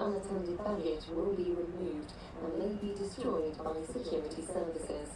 unattended baggage will be removed and may be destroyed by security services.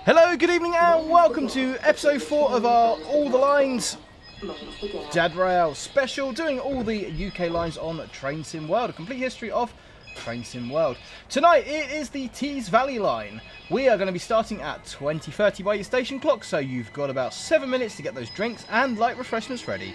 Hello, good evening and welcome to episode 4 of our All the Lines Dead Rail special, doing all the UK lines on Train Sim World, a complete history of Train Sim World. Tonight it is the Tees Valley line. We are going to be starting at 20:30 by your station clock, so you've got about 7 minutes to get those drinks and light refreshments ready.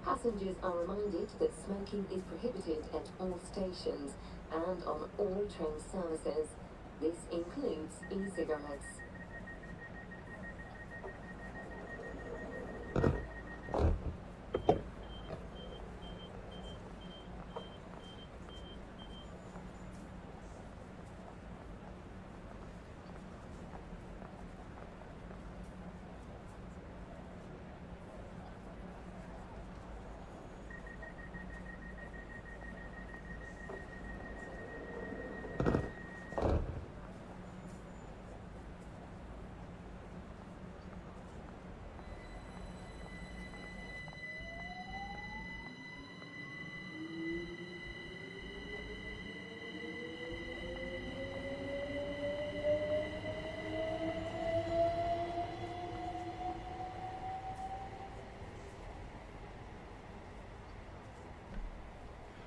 Passengers are reminded that smoking is prohibited at all stations and on all train services. This includes e-cigarettes.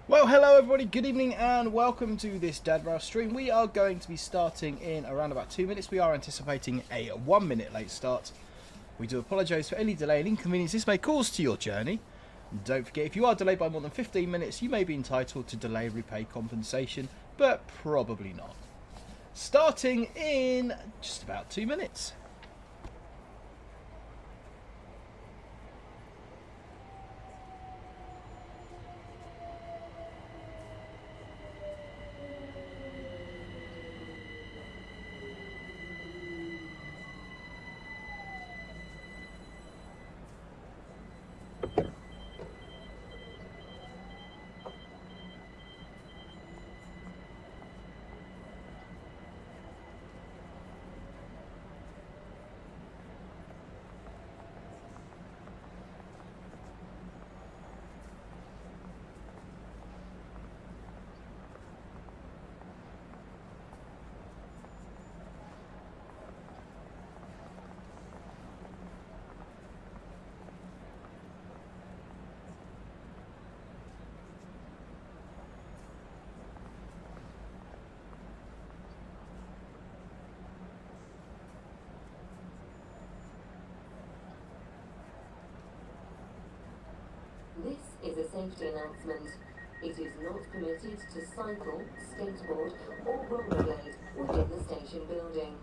Well, hello everybody, good evening and welcome to this Dad Rouse stream. We are going to be starting in around about 2 minutes. We are anticipating a 1 minute late start. We do apologise for any delay and inconvenience this may cause to your journey. And don't forget, if you are delayed by more than 15 minutes, you may be entitled to delay repay compensation, but probably not. Starting in just about 2 minutes. This is a safety announcement. It is not permitted to cycle, skateboard or rollerblade within the station building.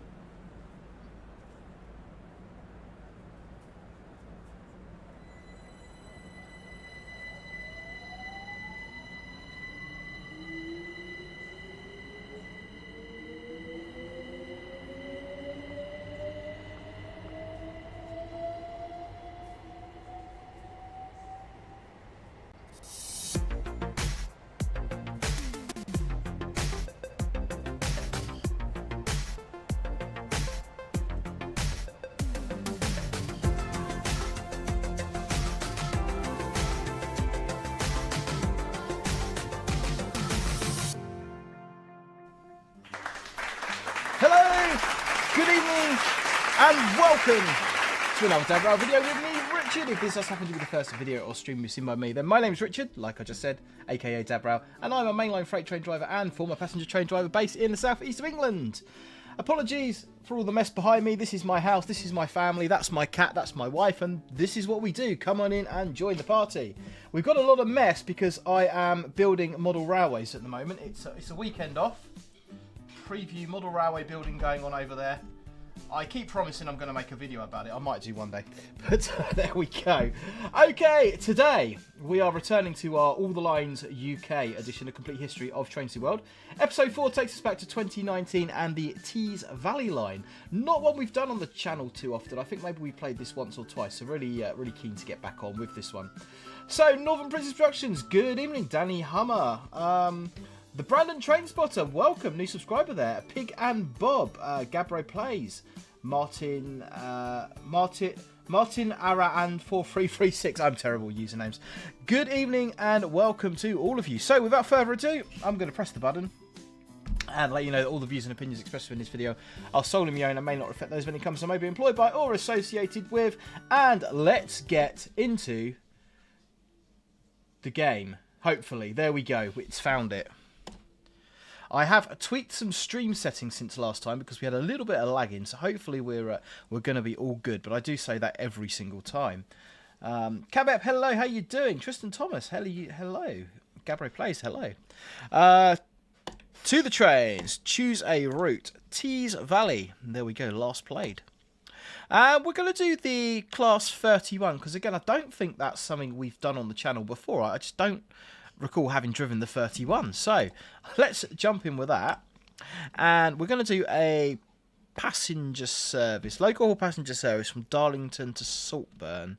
Good evening and welcome to another Dad Rouse video with me, Richard. If this does happen to be the first video or stream you've seen by me, then my name's Richard, like I just said, aka Dad Rouse, and I'm a mainline freight train driver and former passenger train driver based in the southeast of England. Apologies for all the mess behind me. This is my house, this is my family, that's my cat, that's my wife, and this is what we do. Come on in and join the party. We've got a lot of mess because I am building model railways at the moment. It's a weekend off. Preview model railway building going on over there. I keep promising I'm going to make a video about it. I might do one day, but there we go. Okay, today we are returning to our All the Lines UK edition, A Complete History of Train Sim World. Episode 4 takes us back to 2019 and the Tees Valley line. Not one we've done on the channel too often. I think maybe we played this once or twice, so really keen to get back on with this one. So, Northern Princess Productions, good evening. Danny Hummer. The Brandon Train Spotter, welcome, new subscriber there. Pig and Bob, Gabro Plays, Martin Ara and 4336. I'm terrible with usernames. Good evening and welcome to all of you. So without further ado, I'm going to press the button and let you know that all the views and opinions expressed in this video are solely my own and may not reflect those of any companies I may be employed by or associated with. And let's get into the game. Hopefully, there we go. It's found it. I have tweaked some stream settings since last time because we had a little bit of lagging, so hopefully we're going to be all good. But I do say that every single time. Cabep, hello, how you doing? Tristan Thomas, hello. Gabriel Plays, hello. To the trains, choose a route. Tees Valley, there we go, last played. We're going to do the Class 31, because again, I don't think that's something we've done on the channel before. I just don't recall having driven the 31. So, let's jump in with that. And we're going to do a passenger service, local haul passenger service from Darlington to Saltburn.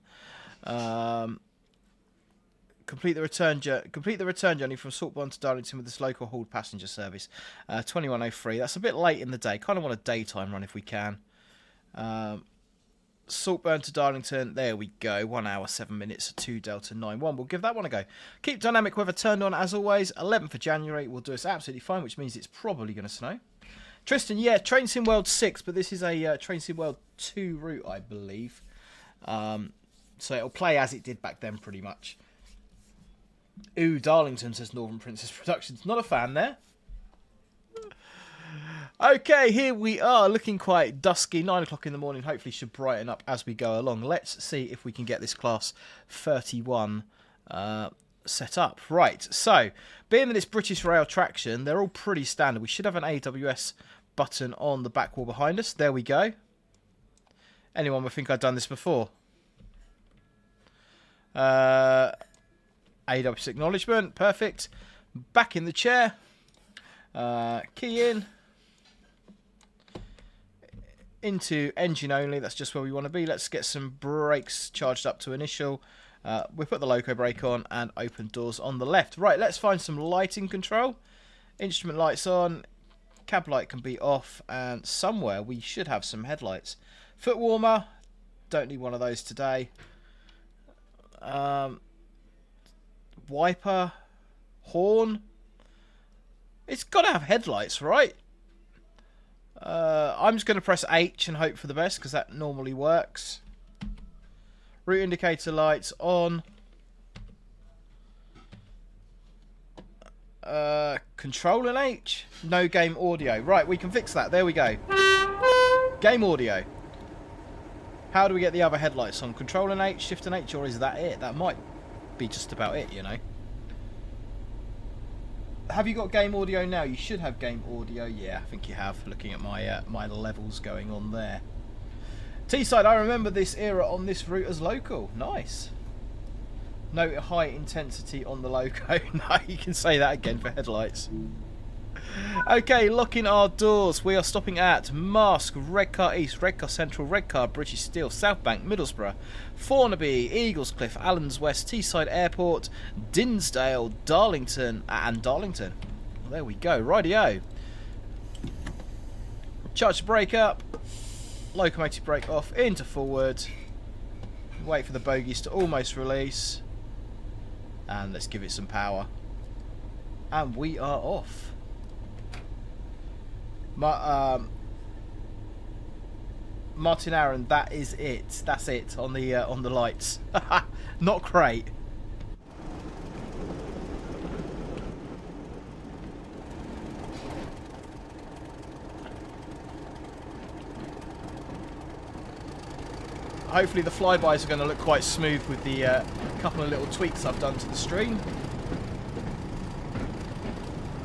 Complete the return journey from Saltburn to Darlington with this local hauled passenger service. 21:03. That's a bit late in the day. Kind of want a daytime run if we can. Saltburn to Darlington. There we go. 1 hour 7 minutes. 2 Delta 91. We'll give that one a go. Keep dynamic weather turned on as always. 11th of January will do us absolutely fine, which means it's probably going to snow. Tristan, yeah, Train Sim World 6, but this is a Train Sim World 2 route, I believe. So it'll play as it did back then, pretty much. Ooh, Darlington, says Northern Princess Productions. Not a fan there. Okay, here we are, looking quite dusky. 9 o'clock in the morning, hopefully should brighten up as we go along. Let's see if we can get this Class 31 set up. Right, so, being that it's British Rail traction, they're all pretty standard. We should have an AWS button on the back wall behind us. There we go. Anyone would think I'd done this before. AWS acknowledgement, perfect. Back in the chair. Key in. Into engine only, that's just where we want to be. Let's get some brakes charged up to initial. We'll put the loco brake on and open doors on the left. Right, let's find some lighting control. Instrument lights on. Cab light can be off. And somewhere we should have some headlights. Foot warmer. Don't need one of those today. Wiper. Horn. It's got to have headlights, right? I'm just going to press H and hope for the best, because that normally works. Route indicator lights on. Control and H. No game audio. Right, we can fix that. There we go. Game audio. How do we get the other headlights on? Control and H, Shift and H, or is that it? That might be just about it, you know. Have you got game audio now? You should have game audio. Yeah, I think you have, looking at my my levels going on there. Teesside, I remember this era on this route as local. Nice. Note high intensity on the loco. No, you can say that again for headlights. Okay, locking our doors. We are stopping at Marske, Redcar East, Redcar Central, Redcar, British Steel, South Bank, Middlesbrough, Thornaby, Eaglescliffe, Allens West, Teesside Airport, Dinsdale, Darlington, and Darlington. Well, there we go. Rightio. Charge the brake up. Locomotive brake off. Into forward. Wait for the bogies to almost release. And let's give it some power. And we are off. Martin Aaron, that is it. That's it on the lights. Not great. Hopefully the flybys are going to look quite smooth with the couple of little tweaks I've done to the stream.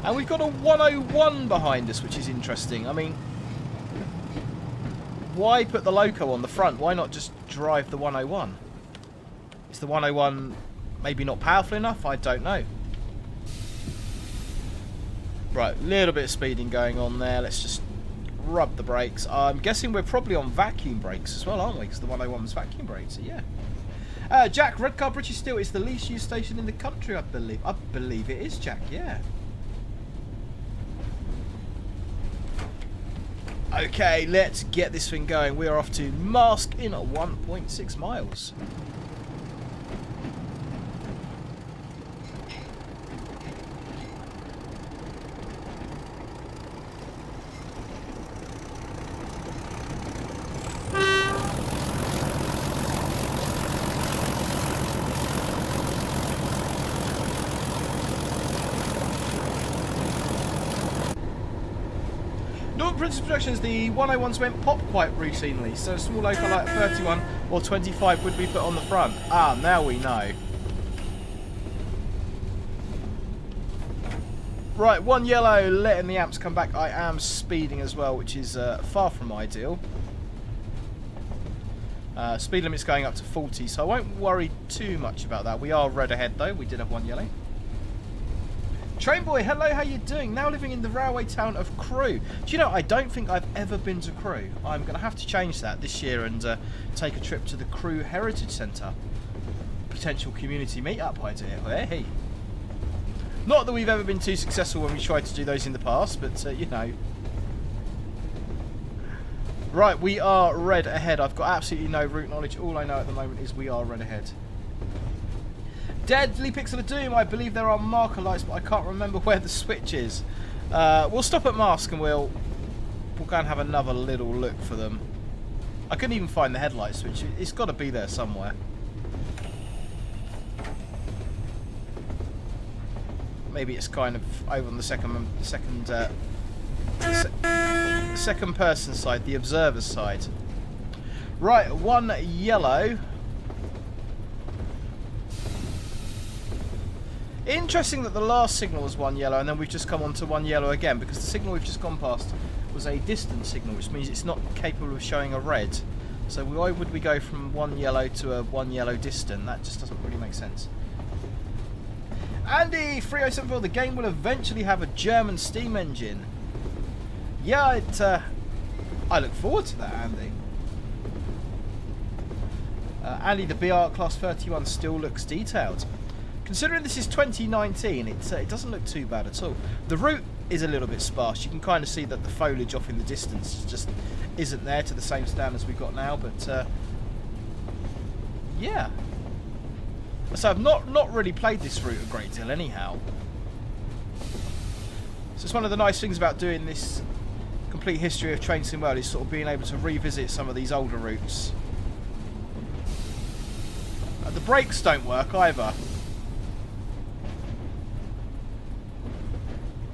And we've got a 101 behind us, which is interesting. I mean, why put the loco on the front? Why not just drive the 101? Is the 101 maybe not powerful enough? I don't know. Right, a little bit of speeding going on there. Let's just rub the brakes. I'm guessing we're probably on vacuum brakes as well, aren't we? Because the 101 was vacuum brakes, so yeah. Jack, Redcar British Steel is the least used station in the country, I believe. I believe it is, Jack, yeah. Okay, let's get this thing going. We are off to Marske in 1.6 miles. Princess Productions, the 101s went pop quite routinely, so a small local light 31 or 25 would be put on the front. Ah, now we know. Right, 1 yellow, letting the amps come back. I am speeding as well, which is far from ideal. Speed limit's going up to 40, so I won't worry too much about that. We are red ahead though, we did have 1 yellow. Train boy, hello, how you doing? Now living in the railway town of Crewe. Do you know, I don't think I've ever been to Crewe. I'm going to have to change that this year and take a trip to the Crewe Heritage Centre. Potential community meet-up idea. Hey. Not that we've ever been too successful when we tried to do those in the past, but you know. Right, we are red ahead. I've got absolutely no route knowledge. All I know at the moment is we are red ahead. Deadly Pixel of Doom, I believe there are marker lights, but I can't remember where the switch is. We'll stop at Marske and we'll go and have another little look for them. I couldn't even find the headlight switch. It's got to be there somewhere. Maybe it's kind of over on the second person side, the observer's side. Right, 1 yellow. Interesting that the last signal was 1 yellow and then we've just come on to 1 yellow again, because the signal we've just gone past was a distant signal, which means it's not capable of showing a red. So why would we go from 1 yellow to a 1 yellow distant? That just doesn't really make sense. Andy 3074, the game will eventually have a German steam engine. Yeah, I look forward to that, Andy. Andy, the BR Class 31 still looks detailed. Considering this is 2019, it doesn't look too bad at all. The route is a little bit sparse. You can kind of see that the foliage off in the distance just isn't there to the same standards we've got now, but yeah. So I've not really played this route a great deal anyhow. So it's one of the nice things about doing this complete history of Train Sim World is sort of being able to revisit some of these older routes. The brakes don't work either.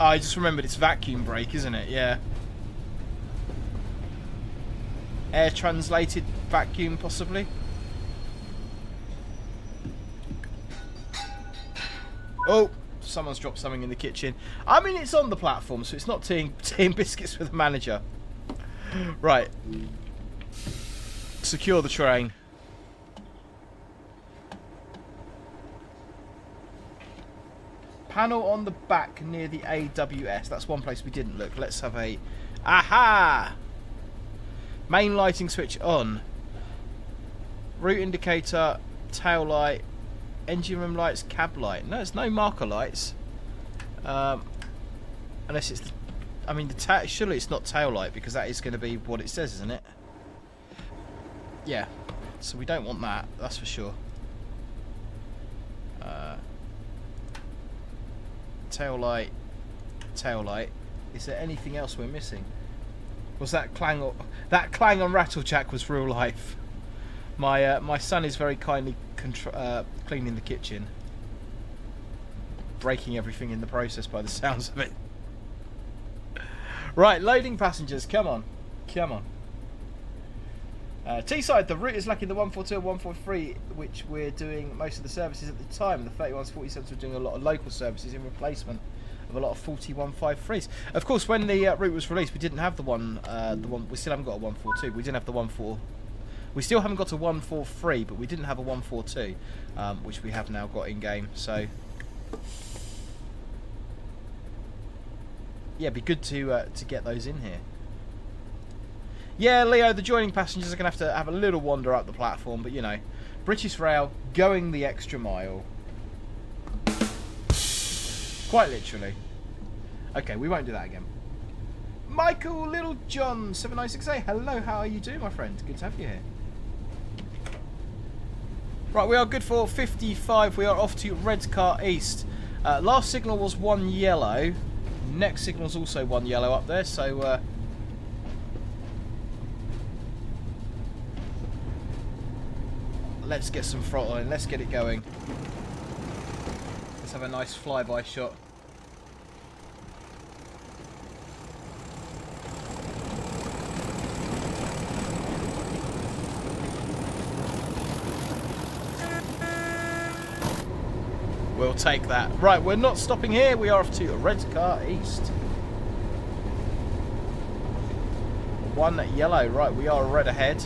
Oh, I just remembered it's vacuum brake, isn't it? Yeah. Air translated vacuum, possibly. Oh, someone's dropped something in the kitchen. I mean, it's on the platform, so it's not tea and biscuits with the manager. Right. Secure the train. Panel on the back near the AWS. That's one place we didn't look. Let's have a... Aha! Main lighting switch on. Route indicator, tail light, engine room lights, cab light. No, there's no marker lights. Unless it's... I mean, surely it's not tail light, because that is going to be what it says, isn't it? Yeah. So we don't want that, that's for sure. Tail light, tail light. Is there anything else we're missing? Was that clang and rattle jack was real life? My son is very kindly cleaning the kitchen, breaking everything in the process by the sounds of it. Right, loading passengers. Come on, come on. Teesside, the route is lacking the 142 and 143, which we're doing most of the services at the time. The 31s, 47s were doing a lot of local services in replacement of a lot of 4153s. Of course, when the route was released, we didn't have the one. We still haven't got a 142. We didn't have the 14. We still haven't got a 143, but we didn't have a 142, which we have now got in game. So yeah, it'd be good to get those in here. Yeah, Leo, the joining passengers are going to have a little wander up the platform, but you know, British Rail going the extra mile. Quite literally. Okay, we won't do that again. Michael Littlejohn 7968, hello, how are you doing, my friend? Good to have you here. Right, we are good for 55. We are off to Redcar East. Last signal was 1 yellow. Next signal is also 1 yellow up there, so... let's get some throttle in. Let's get it going. Let's have a nice flyby shot. We'll take that. Right, we're not stopping here. We are off to Redcar East. 1 yellow. Right, we are red ahead.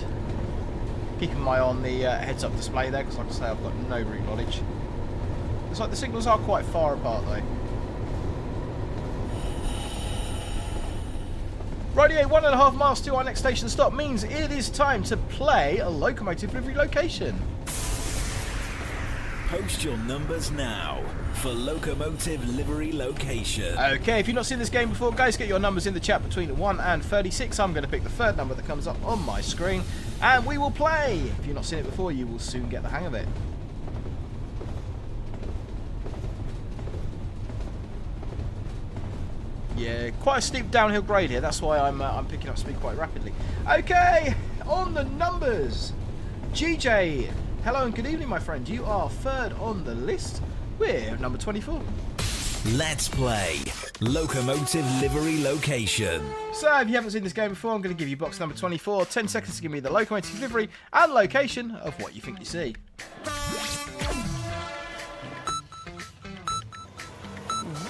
Keeping my eye on the heads-up display there, because like I say, I've got no route knowledge. It's like the signals are quite far apart, though. Rightio, 1.5 miles to our next station stop means it is time to play a Locomotive Livery Location. Post your numbers now for Locomotive Livery Location. Okay, if you've not seen this game before, guys, get your numbers in the chat between 1 and 36. I'm going to pick the third number that comes up on my screen, and we will play. If you've not seen it before, you will soon get the hang of it. Yeah, quite a steep downhill grade here. That's why I'm picking up speed quite rapidly. Okay, on the numbers. GJ, hello and good evening, my friend. You are third on the list. We're number 24. Let's play Locomotive Livery Location. So, if you haven't seen this game before, I'm going to give you box number 24. 10 seconds to give me the locomotive livery and location of what you think you see.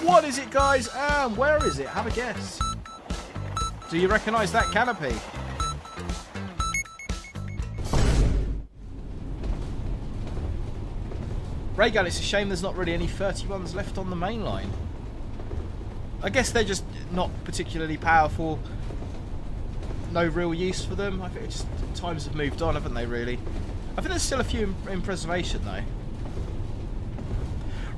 What is it, guys, and where is it? Have a guess. Do you recognise that canopy? Ray gun, it's a shame there's not really any 31s left on the main line. I guess they're just not particularly powerful. No real use for them. I think it's just times have moved on, haven't they, really? I think there's still a few in preservation, though.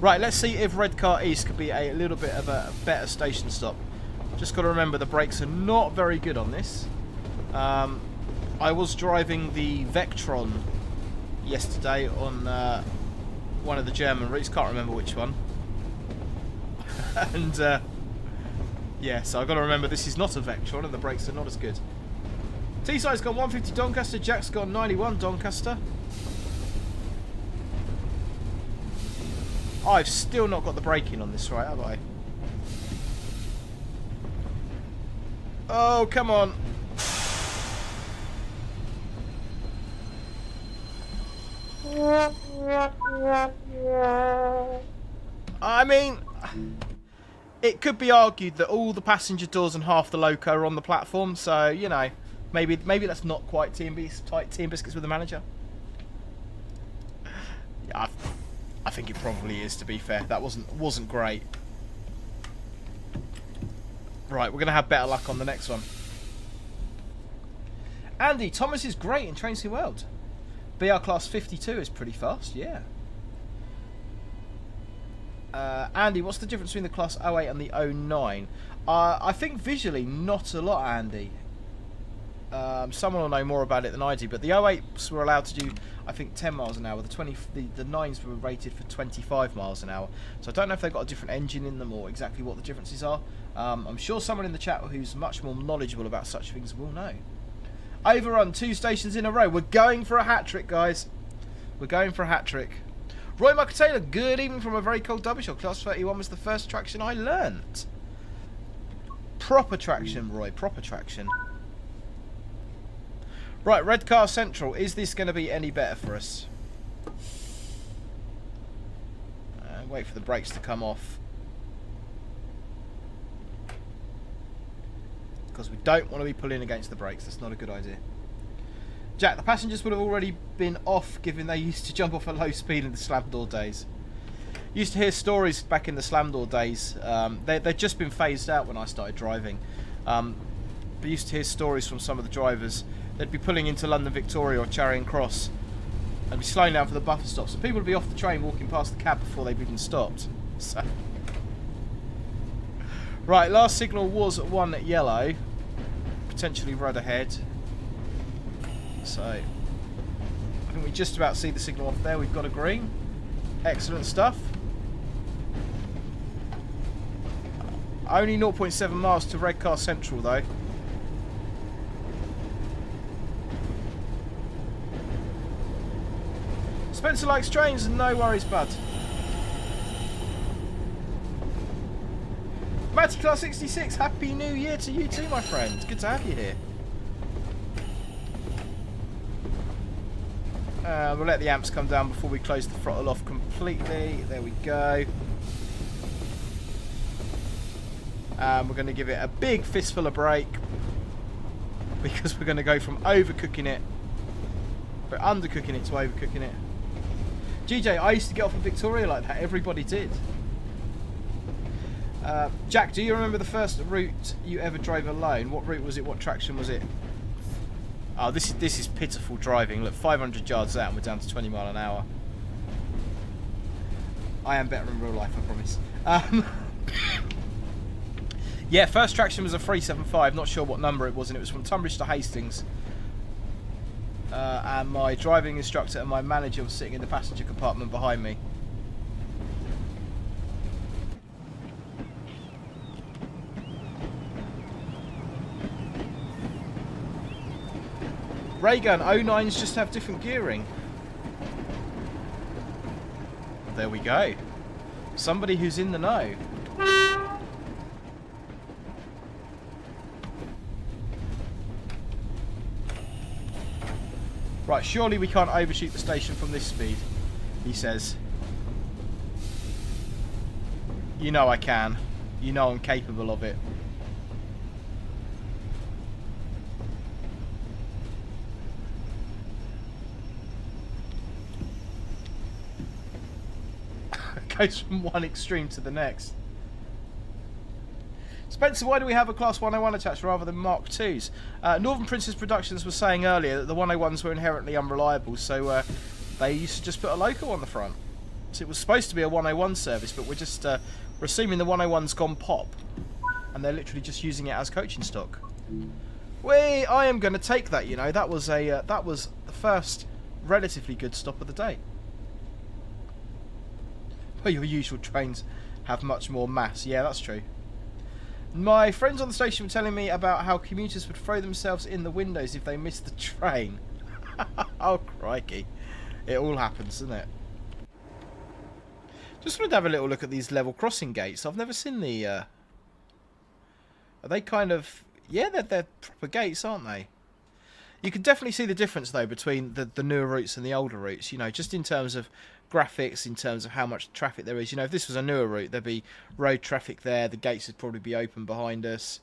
Right, let's see if Redcar East could be a little bit of a better station stop. Just got to remember the brakes are not very good on this. I was driving the Vectron yesterday on one of the German routes, can't remember which one. And yeah, so I've got to remember this is not a Vectron and the brakes are not as good. Teesside's gone 150 Doncaster, Jack's gone 91 Doncaster. I've still not got the braking on this right, have I? Oh, come on. I mean, it could be argued that all the passenger doors and half the loco are on the platform, so, you know, maybe that's not quite tea and biscuits with the manager. Yeah, I think it probably is, to be fair. That wasn't great. Right, we're going to have better luck on the next one. Andy, Thomas is great in Train Sim World. BR Class 52 is pretty fast, yeah. Andy, what's the difference between the Class 08 and the 09? I think visually, not a lot, Andy. Someone will know more about it than I do, but the 08s were allowed to do, I think, 10 miles an hour. The 9s were rated for 25 miles an hour. So I don't know if they've got a different engine in them or exactly what the differences are. I'm sure someone in the chat who's much more knowledgeable about such things will know. Overrun, 2 stations in a row. We're going for a hat-trick, guys. We're going for a hat-trick. Roy Michael Taylor, good evening from a very cold Derbyshire. Class 31 was the first traction I learnt. Proper traction, Roy, proper traction. Right, Redcar Central. Is this going to be any better for us? Wait for the brakes to come off. Because we don't want to be pulling against the brakes. That's not a good idea. Jack, the passengers would have already been off, given they used to jump off at low speed in the slam door days. Used to hear stories back in the slam door days. They'd just been phased out when I started driving. But used to hear stories from some of the drivers. They'd be pulling into London Victoria or Charing Cross and be slowing down for the buffer stops. And people would be off the train walking past the cab before they've even stopped. So. Right, last signal was 1 yellow. Potentially red ahead. So, I think we just about see the signal off there. We've got a green. Excellent stuff. Only 0.7 miles to Redcar Central, though. Spencer likes trains, no worries, bud. Matty Class 66, Happy New Year to you too, my friend. Good to have you here. We'll let the amps come down before we close the throttle off completely. There we go. We're going to give it a big fistful of brake because we're going to go from overcooking it, but undercooking it to overcooking it. GJ, I used to get off of Victoria like that. Everybody did. Jack, do you remember the first route you ever drove alone? What route was it? What traction was it? Oh, this is pitiful driving. Look, 500 yards out and we're down to 20 mile an hour. I am better in real life, I promise. Yeah, first traction was a 375. Not sure what number it was, and it was from Tunbridge to Hastings. And my driving instructor and my manager was sitting in the passenger compartment behind me. Raygun, 09s just have different gearing. There we go. Somebody who's in the know. Right, surely we can't overshoot the station from this speed, he says. You know I can. You know I'm capable of it. Goes from one extreme to the next. Spencer, why do we have a Class 101 attached rather than Mark IIs? Northern Princess Productions was saying earlier that the 101s were inherently unreliable, so they used to just put a loco on the front. So it was supposed to be a 101 service, but we're just we're assuming the 101's gone pop, and they're literally just using it as coaching stock. I am going to take that. You know, that was the first relatively good stop of the day. Well, your usual trains have much more mass. Yeah, that's true. My friends on the station were telling me about how commuters would throw themselves in the windows if they missed the train. Oh, crikey. It all happens, doesn't it? Just wanted to have a little look at these level crossing gates. I've never seen the... Are they kind of... Yeah, they're proper gates, aren't they? You can definitely see the difference, though, between the newer routes and the older routes. You know, just in terms of graphics, in terms of how much traffic there is. You know, if this was a newer route, there'd be road traffic there. The gates would probably be open behind us.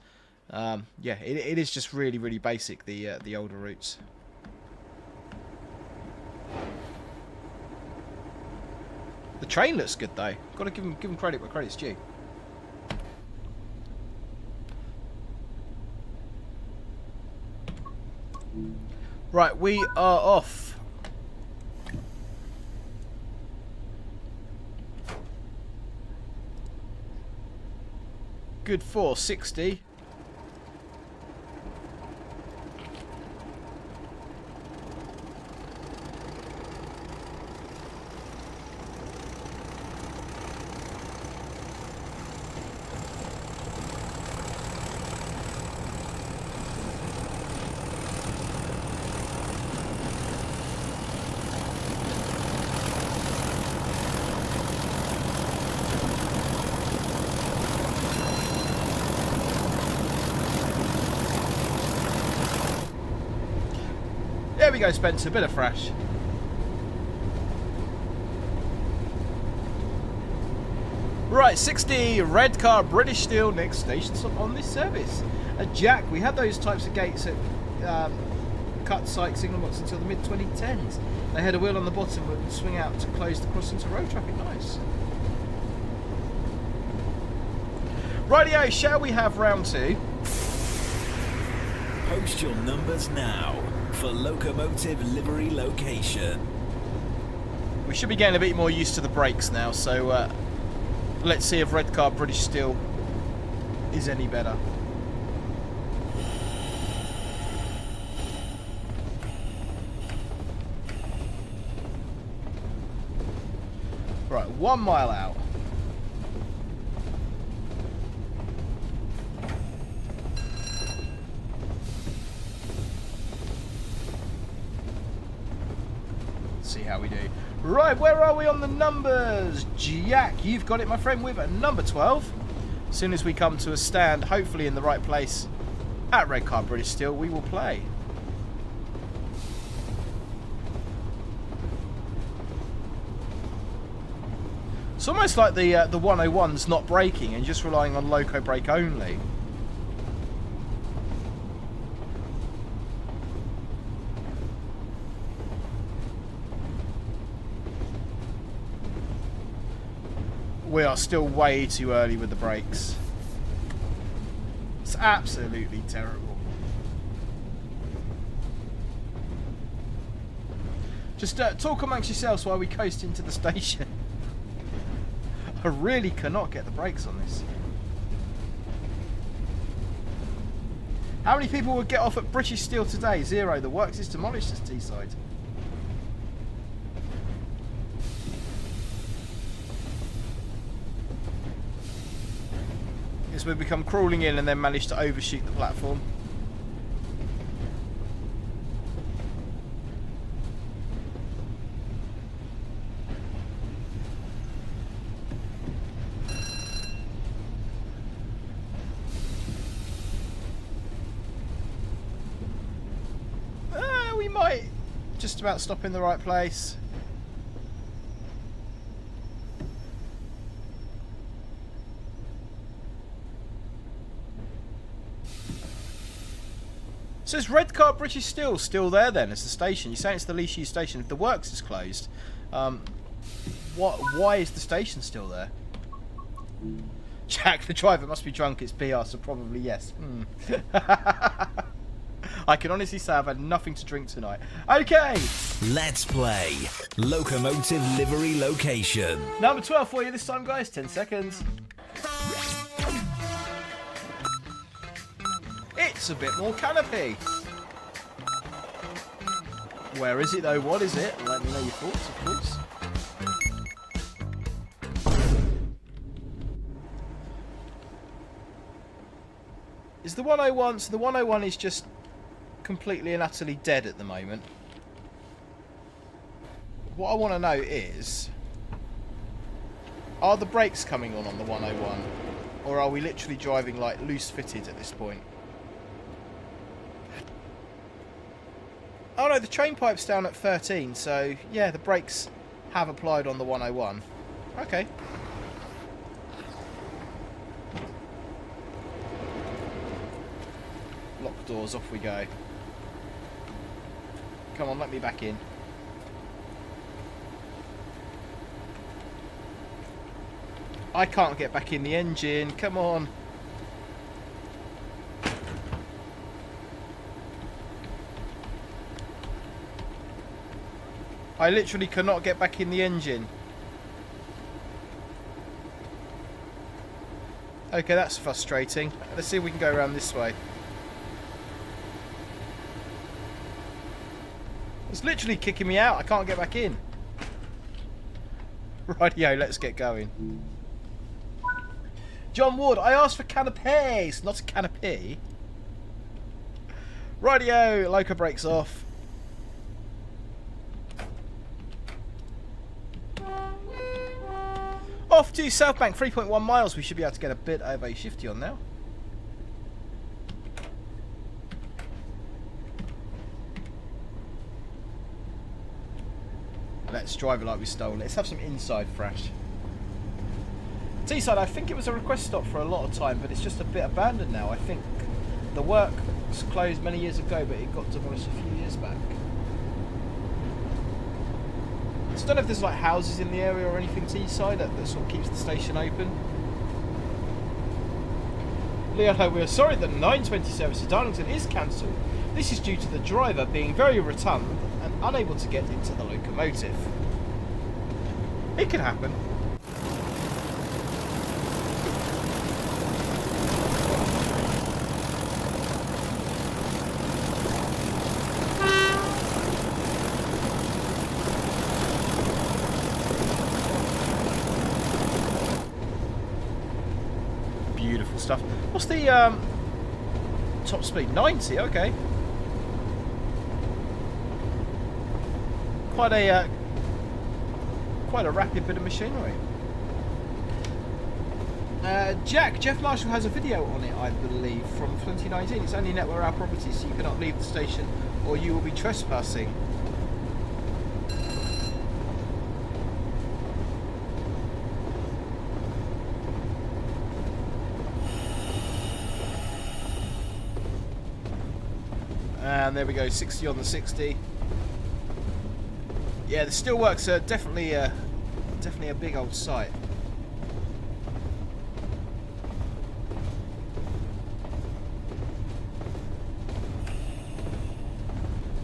Yeah, it is just really, really basic, the older routes. The train looks good, though. Got to give them credit where credit's due. Right, we are off. Good 460. There we go, Spencer, bit of thrash. Right, 60, Redcar, British Steel, next station stop on this service. Jack, we had those types of gates at cut site signal box until the mid-2010s. They had a wheel on the bottom that would swing out to close the crossing to road traffic. Nice. Rightio, shall we have round two? Post your numbers now for Locomotive Livery Location. We should be getting a bit more used to the brakes now, so let's see if Redcar British Steel is any better. Right, 1 mile out. See how we do. Right, where are we on the numbers? Jack, you've got it, my friend, with number 12. As soon as we come to a stand, hopefully in the right place at Redcar British Steel, we will play. It's almost like the 101's not braking and just relying on loco brake only. We are still way too early with the brakes. It's absolutely terrible. Just talk amongst yourselves while we coast into the station. I really cannot get the brakes on this. How many people would get off at British Steel today? 0. The works is demolished as Teesside. Yes, we've become crawling in and then managed to overshoot the platform. We might just about stop in the right place. So is Redcar British Steel still there then as the station? You're saying it's the least used station. If the works is closed, why is the station still there? Jack, the driver must be drunk. It's BR, so probably yes. I can honestly say I've had nothing to drink tonight. Okay. Let's play Locomotive Livery Location. Number 12 for you this time, guys. 10 seconds. It's a bit more canopy. Where is it though? What is it? Let me know your thoughts, of course. Is the 101... So the 101 is just completely and utterly dead at the moment. What I want to know is... Are the brakes coming on the 101? Or are we literally driving like loose fitted at this point? Oh no, the train pipe's down at 13, so yeah, the brakes have applied on the 101. Okay. Lock doors, off we go. Come on, let me back in. I can't get back in the engine, come on. I literally cannot get back in the engine. Okay, that's frustrating. Let's see if we can go around this way. It's literally kicking me out. I can't get back in. Rightio, let's get going. John Ward, I asked for canapes, not a canopy. Rightio, loco brakes off. Off to South Bank, 3.1 miles. We should be able to get a bit of a shifty on now. Let's drive it like we stole it. Let's have some inside fresh. Teesside, I think it was a request stop for a lot of time, but it's just a bit abandoned now. I think the work was closed many years ago, but it got demolished a few years back. I don't know if there's like houses in the area or anything Teesside that sort of keeps the station open. Leon, we are sorry that the 9:20 service to Darlington is cancelled. This is due to the driver being very rotund and unable to get into the locomotive. It can happen. Beautiful stuff. What's the top speed? 90, okay. Quite a rapid bit of machinery. Jeff Marshall has a video on it, I believe, from 2019. It's only network our property, so you cannot leave the station or you will be trespassing. And there we go, 60 on the 60. Yeah, the steelworks are definitely a big old site.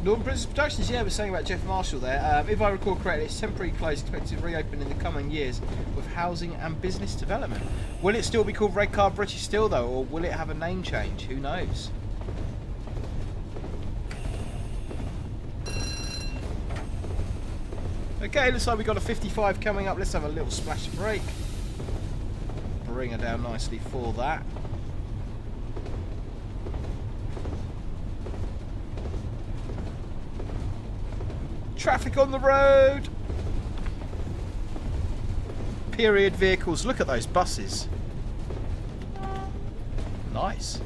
Northern Princess Productions, yeah, we're saying about Jeff Marshall there. If I recall correctly, it's temporarily closed, expected to reopen in the coming years with housing and business development. Will it still be called Redcar British Steel though, or will it have a name change? Who knows? Okay, looks like we've got a 55 coming up. Let's have a little splash of brake. Bring her down nicely for that. Traffic on the road. Period vehicles. Look at those buses. Nice.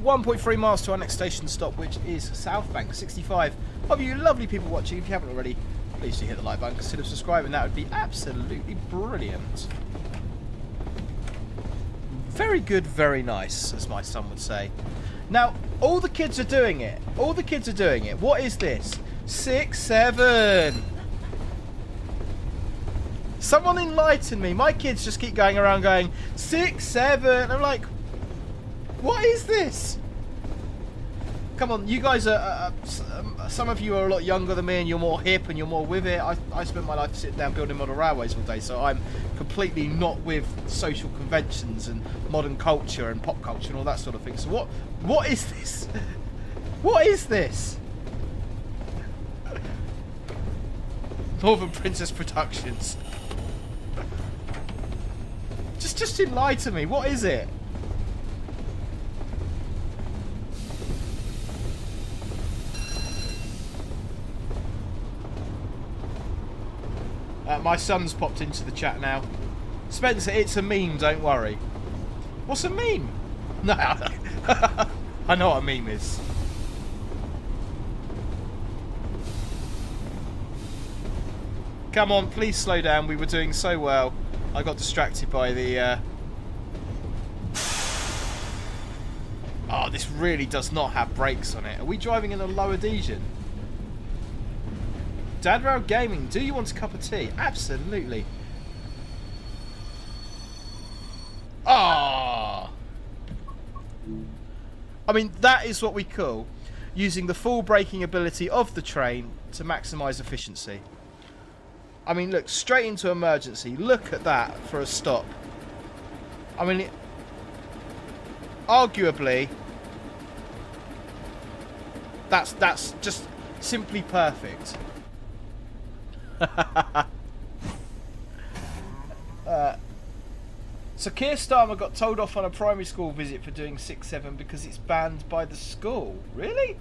1.3 miles to our next station stop, which is Southbank. 65 of you lovely people watching. If you haven't already, please do hit the like button, consider subscribing. That would be absolutely brilliant. Very good, very nice, as my son would say. Now, all the kids are doing it. All the kids are doing it. What is this? 6, 7. Someone enlighten me. My kids just keep going around going 6, 7. I'm like, what is this? Come on, you guys are some of you are a lot younger than me, and you're more hip and you're more with it. I spent my life sitting down building model railways all day, so I'm completely not with social conventions and modern culture and pop culture and all that sort of thing. So what is this? What is this? Northern Princess Productions. Just enlighten me. What is it? My son's popped into the chat now. Spencer, it's a meme, don't worry. What's a meme? No, I know what a meme is. Come on, please slow down. We were doing so well. I got distracted by the... Oh, this really does not have brakes on it. Are we driving in a lower Desian? Dadrail Gaming, do you want a cup of tea? Absolutely. Ah! I mean, that is what we call using the full braking ability of the train to maximise efficiency. I mean, look, straight into emergency. Look at that for a stop. I mean, arguably, that's just simply perfect. So Keir Starmer got told off on a primary school visit for doing 6-7 because it's banned by the school. Really?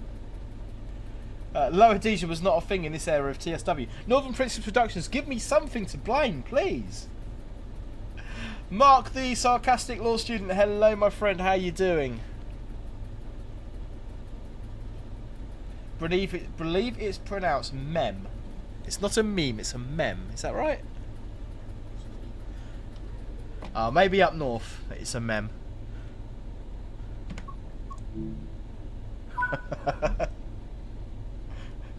Lower Desian was not a thing in this era of TSW. Northern Princess Productions, give me something to blame, please. Mark the sarcastic law student, hello my friend, how you doing? Believe it's pronounced mem. It's not a meme, it's a mem. Is that right? Maybe up north it's a mem.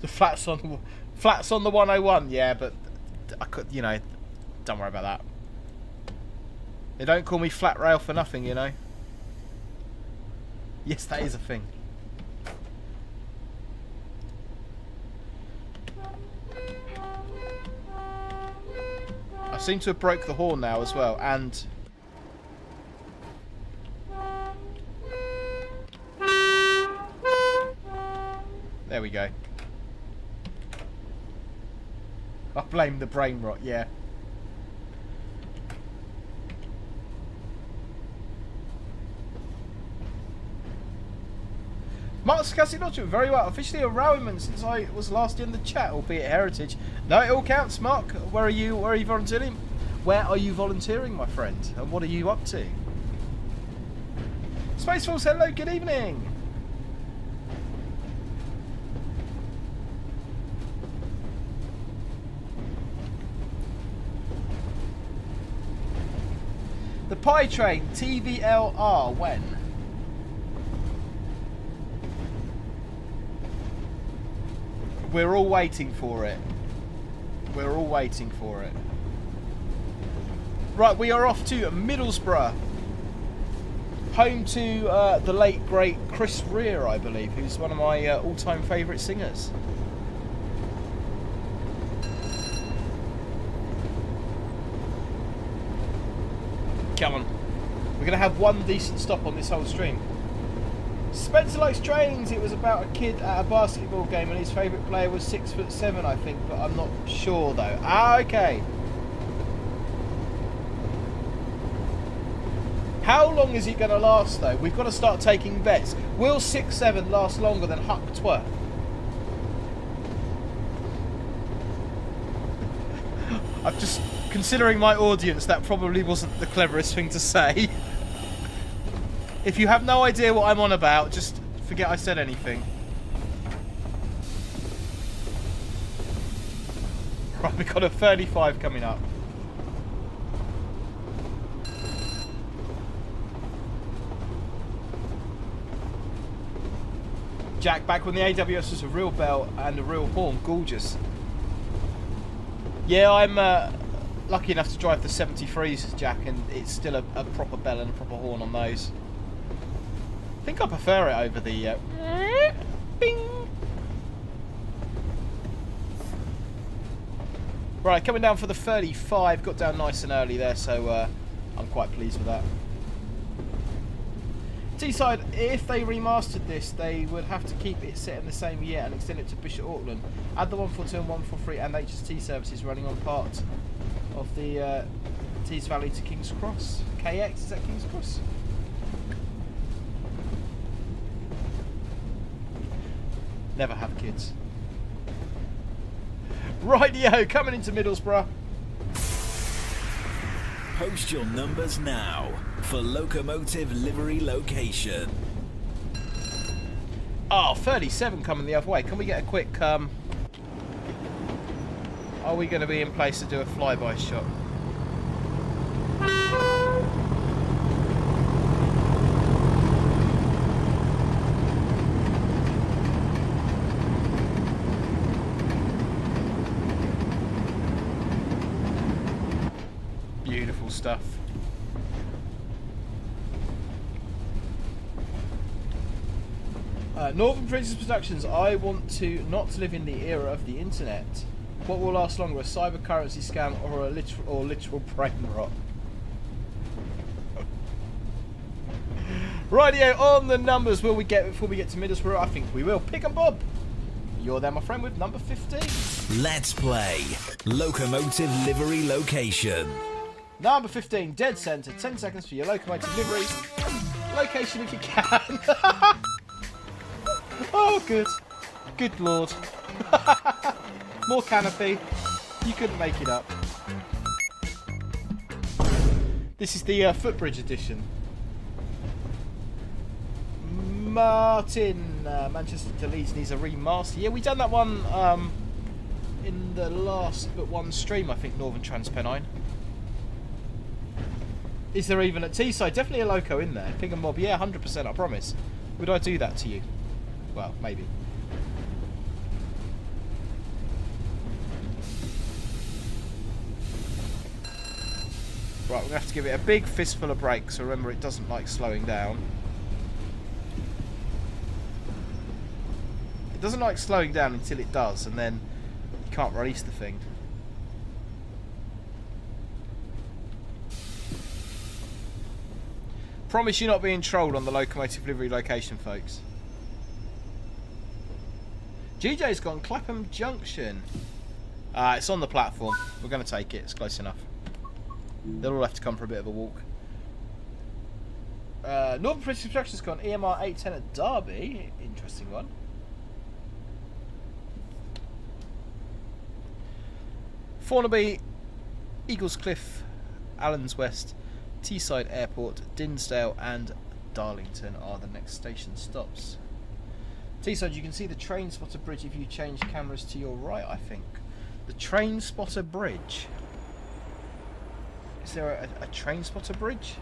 The flats on the 101, yeah, but I could, you know, don't worry about that. They don't call me flat rail for nothing, you know. Yes, that is a thing. I seem to have broke the horn now as well, and there we go. I blame the brain rot, yeah. Marske not doing very well. Officially a railwayman since I was last in the chat, albeit heritage. No, it all counts, Mark. Where are you volunteering? Where are you volunteering, my friend? And what are you up to? Space Force, hello, good evening. The Pie Train, TVLR, when? We're all waiting for it. We're all waiting for it. Right, we are off to Middlesbrough. Home to the late, great Chris Rea, I believe, who's one of my all-time favourite singers. Come on. We're going to have one decent stop on this whole stream. Spencer likes trains. It was about a kid at a basketball game and his favourite player was 6'7", I think, but I'm not sure though. Ah, okay. How long is it going to last though? We've got to start taking bets. Will 6'7" last longer than Huck Twerk? I'm just considering my audience, that probably wasn't the cleverest thing to say. If you have no idea what I'm on about, just forget I said anything. Right, we've got a 35 coming up. Jack, back when the AWS was a real bell and a real horn, gorgeous. Yeah, I'm lucky enough to drive the 73s, Jack, and it's still a proper bell and a proper horn on those. I think I prefer it over the bing. Right, coming down for the 35. Got down nice and early there, so I'm quite pleased with that. Teesside, if they remastered this, they would have to keep it set in the same year and extend it to Bishop Auckland. Add the 142 and 143 and HST services running on part of the Tees Valley to King's Cross. KX, is that King's Cross? Never have kids. Rightio, coming into Middlesbrough. Post your numbers now for Locomotive Livery Location. Oh, 37 coming the other way. Can we get a quick... Are we going to be in place to do a flyby shot? Beautiful stuff. Northern Princess Productions. I want to not live in the era of the internet. What will last longer, a cyber currency scam or a literal brain rot? Rightio, on the numbers. Will we get before we get to Middlesbrough? I think we will. Pick and Bob. You're there, my friend, with number 15. Let's play Locomotive Livery Location. Number 15, dead centre. 10 seconds for your locomotive livery location if you can. Oh, good. Good lord. More canopy. You couldn't make it up. This is the footbridge edition. Martin, Manchester to Leeds needs a remaster. Yeah, we done that one in the last but one stream, I think, Northern Transpennine. Is there even at Teesside? Definitely a loco in there. Ping and Mob, yeah, 100%, I promise. Would I do that to you? Well, maybe. Right, we're going to have to give it a big fistful of brakes. So remember, it doesn't like slowing down. It doesn't like slowing down until it does, and then you can't release the thing. Promise you're not being trolled on the Locomotive Livery Location, folks. GJ's gone Clapham Junction. It's on the platform. We're going to take it. It's close enough. They'll all have to come for a bit of a walk. Northern British Construction's gone EMR 810 at Derby. Interesting one. Thornaby, Eaglescliffe, Allens West, Teesside Airport, Dinsdale and Darlington are the next station stops. Teesside, you can see the train spotter bridge if you change cameras to your right, I think. The train spotter bridge. Is there a train spotter bridge?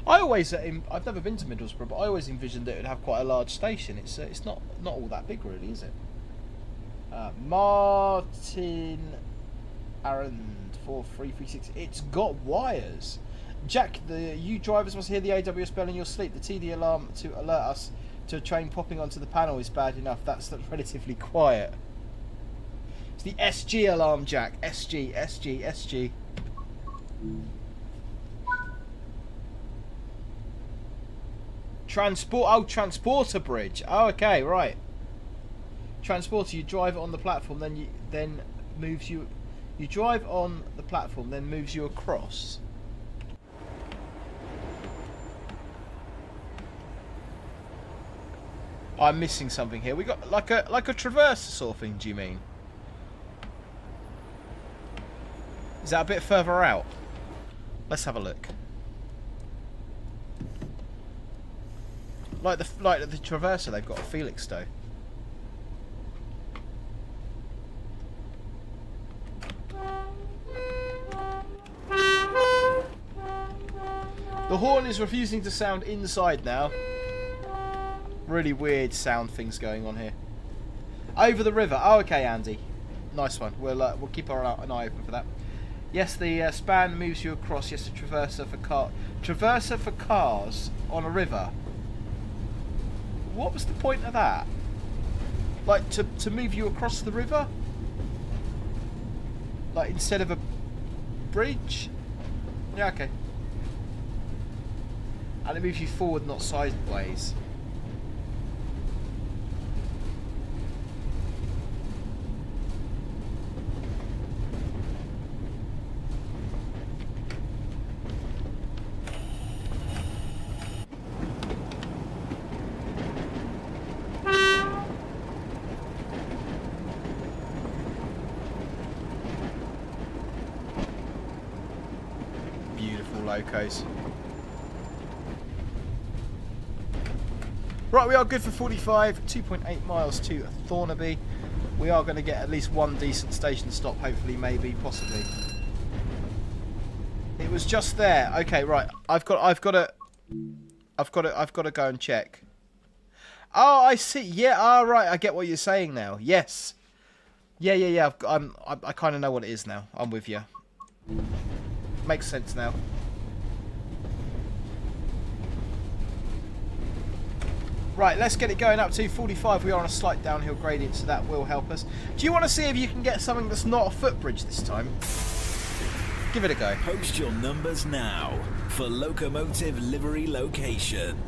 I've never been to Middlesbrough, but I always envisioned that it would have quite a large station. It's not all that big, really, is it? Martin Arend 4336. It's got wires. Jack, you drivers must hear the AWS bell in your sleep. The TD alarm to alert us to a train popping onto the panel is bad enough. That's relatively quiet. It's the SG alarm, Jack. SG. Transporter bridge. Oh, okay, right. Transporter, you drive it on the platform, then moves you. You drive on the platform, then moves you across. I'm missing something here. We got like a traverse sort of thing. Do you mean? Is that a bit further out? Let's have a look. Like the traverser they've got at Felixstowe. The horn is refusing to sound inside now. Really weird sound things going on here. Over the river. Oh, okay, Andy. Nice one. We'll keep an eye open for that. Yes, the span moves you across. Yes, the traverser for cars on a river. What was the point of that? Like to move you across the river? Like instead of a bridge? Yeah, okay. And it moves you forward, not sideways. Beautiful locos. Right, we are good for 45, 2.8 miles to Thornaby. We are going to get at least one decent station stop, hopefully, maybe, possibly. It was just there. Okay, right. I've got to go and check. Oh, I see. Yeah, right. I get what you're saying now. Yes. Yeah. I kind of know what it is now. I'm with you. Makes sense now. Right, let's get it going up to 45. We are on a slight downhill gradient, so that will help us. Do you want to see if you can get something that's not a footbridge this time? Give it a go. Post your numbers now for Locomotive Livery Location.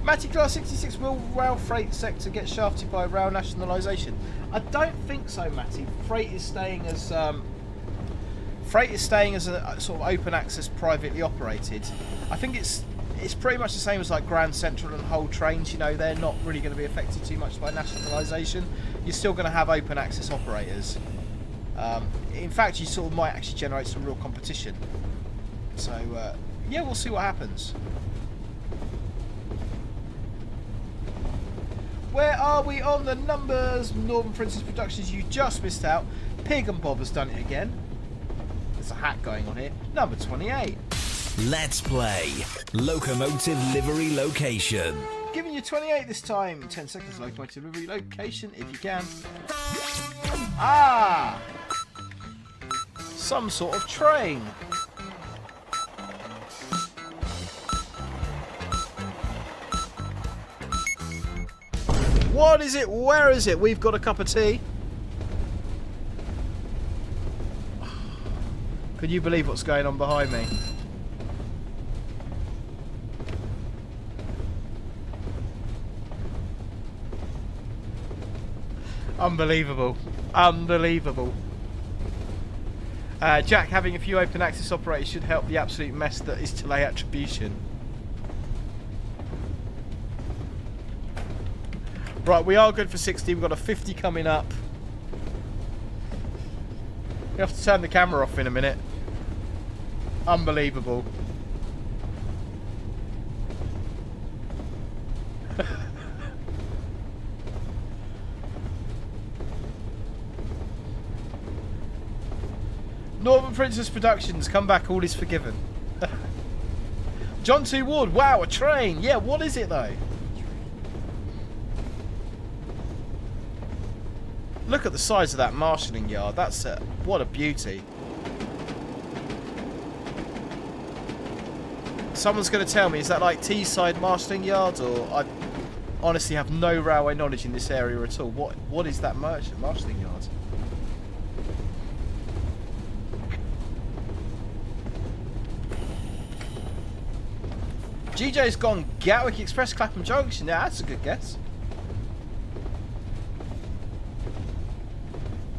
Matty Class 66, will rail freight sector get shafted by rail nationalisation? I don't think so, Matty. Freight is staying as a sort of open access, privately operated. I think it's pretty much the same as like Grand Central and Hull trains. You know, they're not really going to be affected too much by nationalisation. You're still going to have open access operators. In fact, you sort of might actually generate some real competition. So yeah, we'll see what happens. Where are we on the numbers? Northern Princess Productions, you just missed out. Pig and Bob has done it again. There's a hat going on here. Number 28. Let's play Locomotive Livery Location. Giving you 28 this time. 10 seconds, Locomotive Livery Location, if you can. Ah! Some sort of train. What is it? Where is it? We've got a cup of tea. Can you believe what's going on behind me? Unbelievable. Unbelievable. Jack, having a few open access operators should help the absolute mess that is delay attribution. Right, we are good for 60. We've got a 50 coming up. We have to turn the camera off in a minute. Unbelievable. Northern Princess Productions, come back, all is forgiven. John T. Ward, wow, a train. Yeah, what is it though? Look at the size of that marshalling yard. That's what a beauty. Someone's going to tell me, is that like Teesside marshalling yards, or I honestly have no railway knowledge in this area at all. What is that marshalling yard? GJ's gone Gatwick Express Clapham Junction. Yeah, that's a good guess.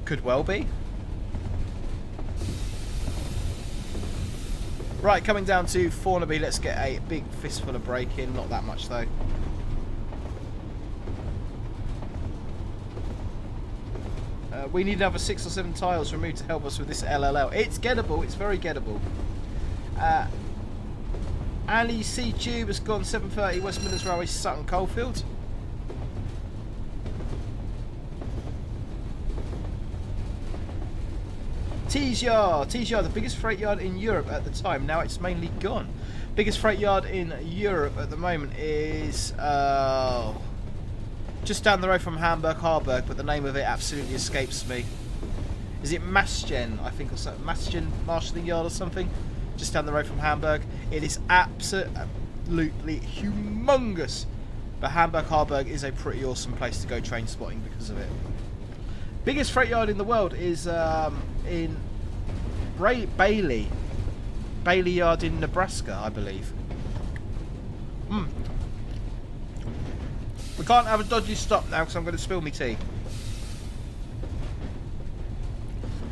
Could well be. Right, coming down to Thornaby, let's get a big fistful of brake in. Not that much though. We need another 6 or 7 tiles removed to help us with this LLL. It's gettable, it's very gettable. Ali C. Tube has gone 7:30 West Midlands Railway, Sutton Coalfield. Teesside, the biggest freight yard in Europe at the time. Now it's mainly gone. Biggest freight yard in Europe at the moment is just down the road from Hamburg Harburg, but the name of it absolutely escapes me. Is it Masken, I think, or something? Masken Marshalling Yard or something? Just down the road from Hamburg. It is absolutely humongous. But Hamburg Harburg is a pretty awesome place to go train spotting because of it. Biggest freight yard in the world is in Bailey Yard in Nebraska, I believe. We can't have a dodgy stop now because I'm going to spill my tea.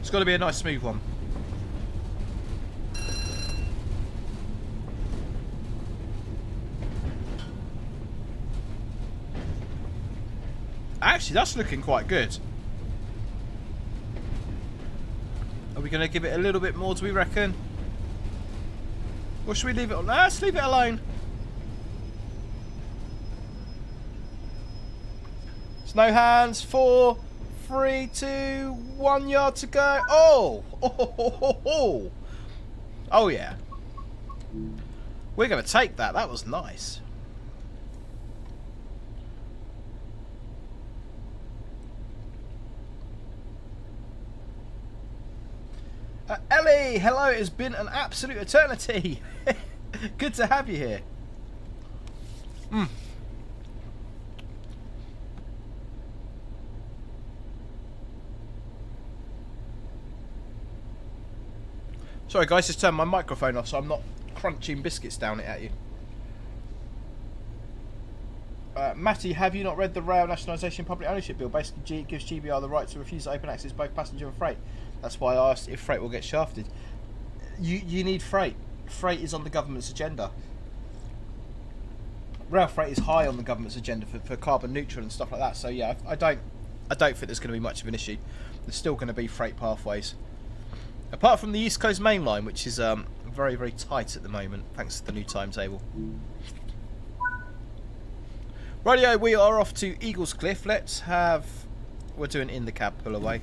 It's got to be a nice smooth one. Actually, that's looking quite good. Are we going to give it a little bit more, do we reckon? Or should we leave it on? Let's leave it alone. Snow hands. 4, 3, 2, 1 yard to go. Oh! Oh yeah. We're going to take that. That was nice. Ellie, hello, it has been an absolute eternity. Good to have you here. Sorry guys, just turned my microphone off so I'm not crunching biscuits down it at you. Matty, have you not read the Rail Nationalisation Public Ownership Bill? Basically, it gives GBR the right to refuse to open access both passenger and freight. That's why I asked if freight will get shafted. You need freight. Freight is on the government's agenda. Rail freight is high on the government's agenda for carbon neutral and stuff like that. So yeah, I don't think there's going to be much of an issue. There's still going to be freight pathways. Apart from the East Coast Main Line, which is very, very tight at the moment, thanks to the new timetable. Rightio, we are off to Eaglescliffe. Let's have... We're doing in the cab pull away.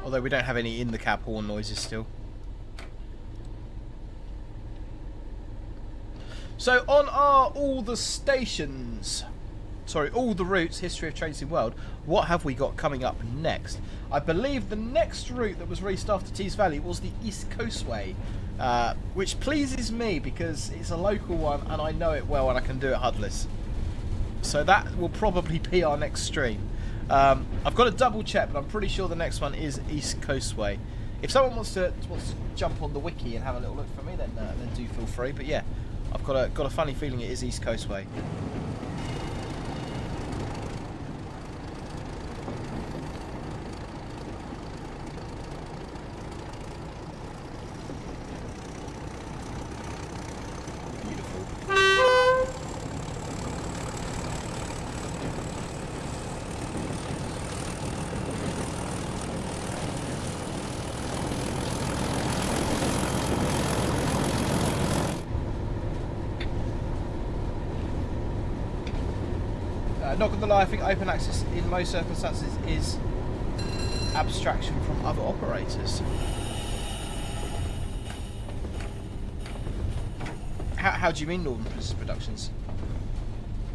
Although we don't have any in the cab horn noises still. So on our all the stations... Sorry, all the routes, history of trains in world. What have we got coming up next? I believe the next route that was released after Tees Valley was the East Coastway, which pleases me because it's a local one and I know it well and I can do it hudless. So that will probably be our next stream. I've got to double check, but I'm pretty sure the next one is East Coastway. If someone wants to jump on the wiki and have a little look for me, then do feel free. But yeah, I've got a funny feeling it is East Coastway. Not gonna lie, I think open access in most circumstances is abstraction from other operators. How do you mean Northern Princess Productions?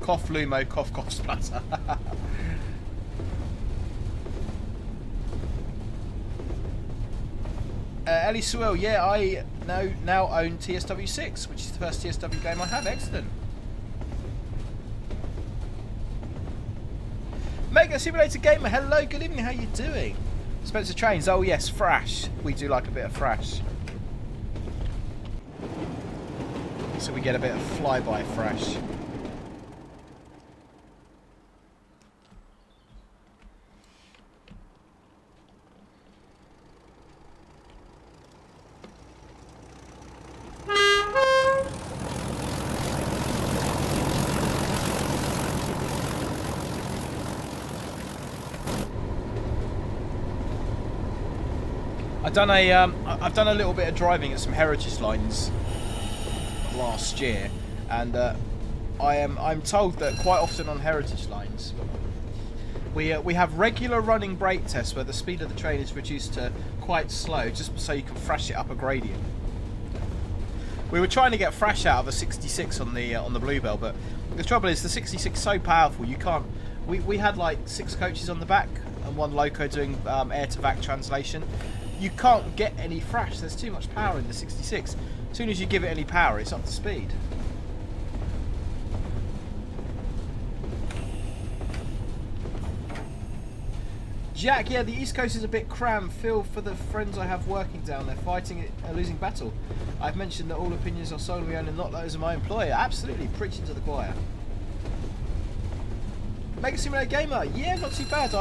Cough Lumo, cough splatter. Ellie Sewell, yeah, I now own TSW6, which is the first TSW game I have. Excellent. Mega Simulator Gamer, hello, good evening, how you doing? Spencer Trains, oh yes, thrash. We do like a bit of thrash. So we get a bit of flyby thrash. I've done a little bit of driving at some heritage lines last year, and I'm told that quite often on heritage lines we have regular running brake tests where the speed of the train is reduced to quite slow, just so you can thrash it up a gradient. We were trying to get thrash out of a 66 on the Bluebell, but the trouble is the 66 is so powerful you can't. We had like 6 coaches on the back and 1 loco doing air to vac translation. You can't get any thrash. There's too much power in the 66. As soon as you give it any power, it's up to speed. Jack, yeah, the East Coast is a bit crammed. Feel for the friends I have working down there, fighting a losing battle. I've mentioned that all opinions are solely owned and not those of my employer. Absolutely, preaching to the choir. Mega Simulator Gamer, yeah, not too bad.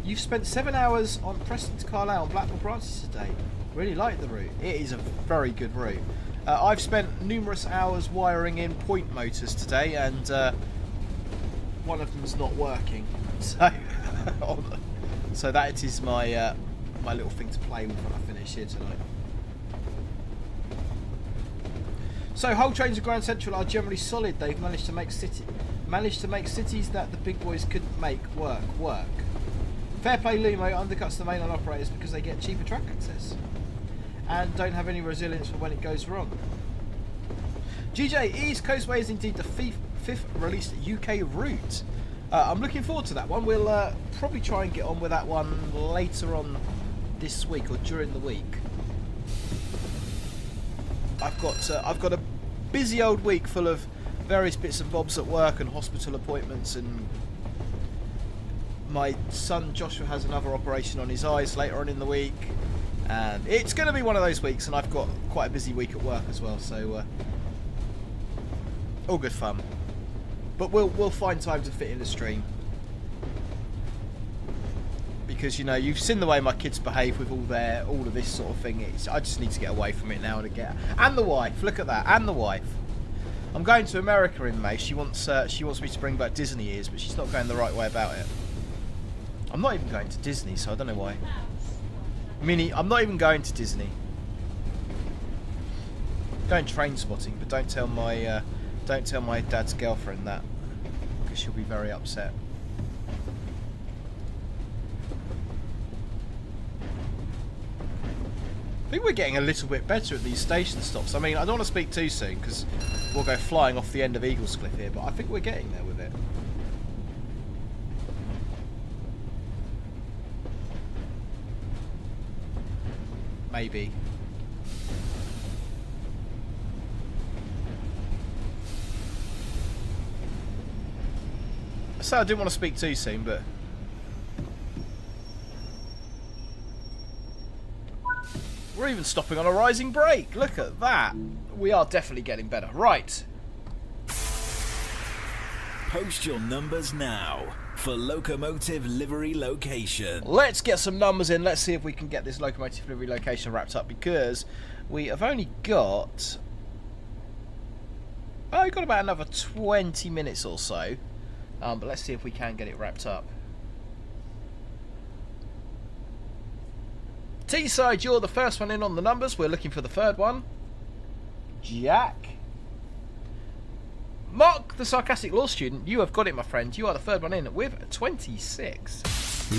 You've spent 7 hours on Preston to Carlisle and Blackpool branches today. Really like the route. It is a very good route. I've spent numerous hours wiring in point motors today, and one of them's not working. So that is my my little thing to play with when I finish here tonight. So Hull trains at Grand Central are generally solid. They've managed to make cities that the big boys couldn't make work. Fair play Lumo undercuts the mainline operators because they get cheaper track access and don't have any resilience for when it goes wrong. GJ, East Coastway is indeed the fifth released UK route. I'm looking forward to that one. We'll probably try and get on with that one later on this week or during the week. I've got a busy old week full of various bits and bobs at work and hospital appointments, and my son Joshua has another operation on his eyes later on in the week, and it's going to be one of those weeks, and I've got quite a busy week at work as well, so all good fun. But we'll find time to fit in the stream, because you know you've seen the way my kids behave with all of this sort of thing. I just need to get away from it now and again. And the wife, look at that, and the wife. I'm going to America in May. She wants me to bring back Disney ears, but she's not going the right way about it. I'm not even going to Disney, so I don't know why. I'm not even going to Disney. Going train spotting, but don't tell my dad's girlfriend that, because she'll be very upset. I think we're getting a little bit better at these station stops. I mean, I don't want to speak too soon because we'll go flying off the end of Eaglescliffe here, but I think we're getting there with it. Maybe. So I didn't want to speak too soon, but we're even stopping on a rising brake. Look at that. We are definitely getting better. Right. Post your numbers now for Locomotive Livery Location. Let's get some numbers in. Let's see if we can get this Locomotive Livery Location wrapped up, because we have only got... oh, we've got about another 20 minutes or so. But let's see if we can get it wrapped up. Teesside, you're the first one in on the numbers. We're looking for the third one. Jack. Mark, the sarcastic law student, you have got it, my friend. You are the third one in with 26.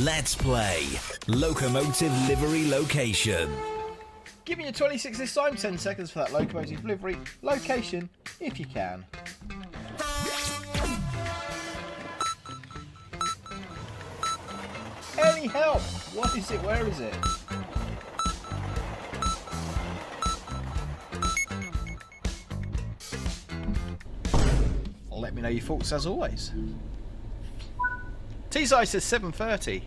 Let's play Locomotive Livery Location. Give me your 26 this time, 10 seconds for that locomotive livery location, if you can. Any help? What is it? Where is it? Let me know your thoughts as always. Teesside says 7:30.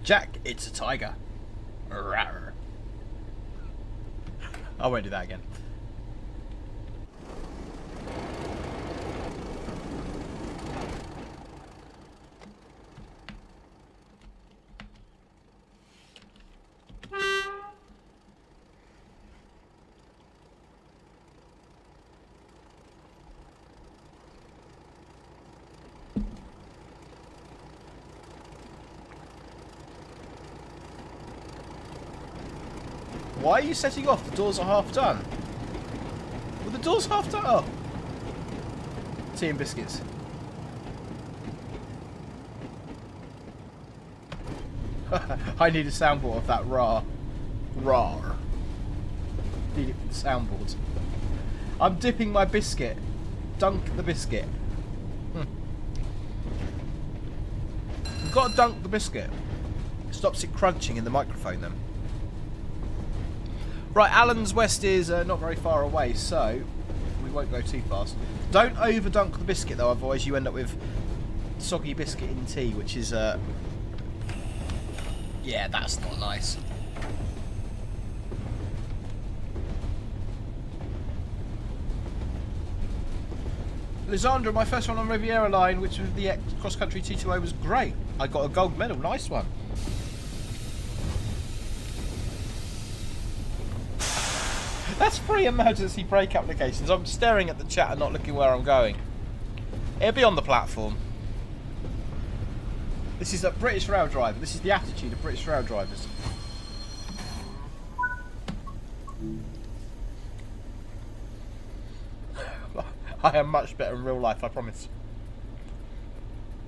Jack, it's a tiger. Rawr. I won't do that again. Why are you setting off? The doors are half done. Well, the door's half done. Oh. Tea and biscuits. I need a soundboard of that raw. Rawr. Need it for the soundboard. I'm dipping my biscuit. Dunk the biscuit. You've got to dunk the biscuit. It stops it crunching in the microphone then. Right, Allen's West is not very far away, so we won't go too fast. Don't overdunk the biscuit though, otherwise you end up with soggy biscuit in tea, which is yeah, that's not nice. Lysandra, my first one on Riviera Line, which was the cross-country T2O, was great. I got a gold medal, nice one. That's 3 emergency brake applications. I'm staring at the chat and not looking where I'm going. It'll be on the platform. This is a British rail driver. This is the attitude of British rail drivers. I am much better in real life, I promise.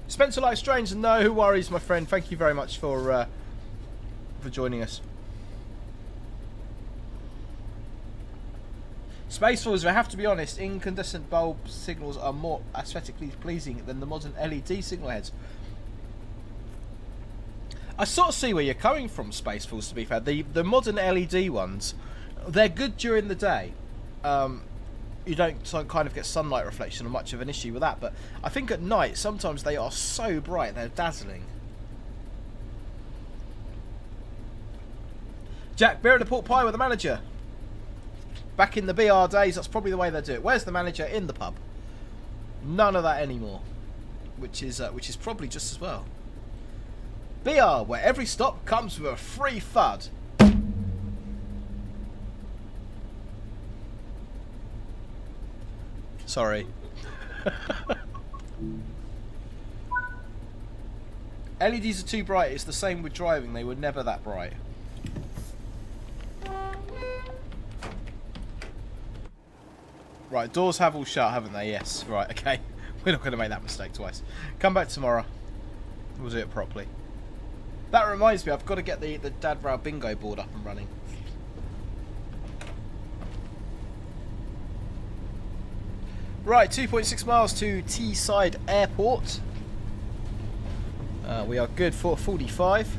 Spencer Life Strange, no worries, my friend. Thank you very much for joining us. Space Force, I have to be honest, incandescent bulb signals are more aesthetically pleasing than the modern LED signal heads. I sort of see where you're coming from, Space Force, to be fair. The modern LED ones, they're good during the day. You don't kind of get sunlight reflection or much of an issue with that, but I think at night sometimes they are so bright, they're dazzling. Jack, beer at the pork pie with the manager. Back in the BR days, that's probably the way they do it. Where's the manager? In the pub. None of that anymore, which is probably just as well. BR, where every stop comes with a free FUD. Sorry. LEDs are too bright. It's the same with driving. They were never that bright. Right, doors have all shut, haven't they? Yes. Right, okay. We're not going to make that mistake twice. Come back tomorrow. We'll do it properly. That reminds me, I've got to get the Dad Row bingo board up and running. Right, 2.6 miles to Teesside Airport. We are good for 45.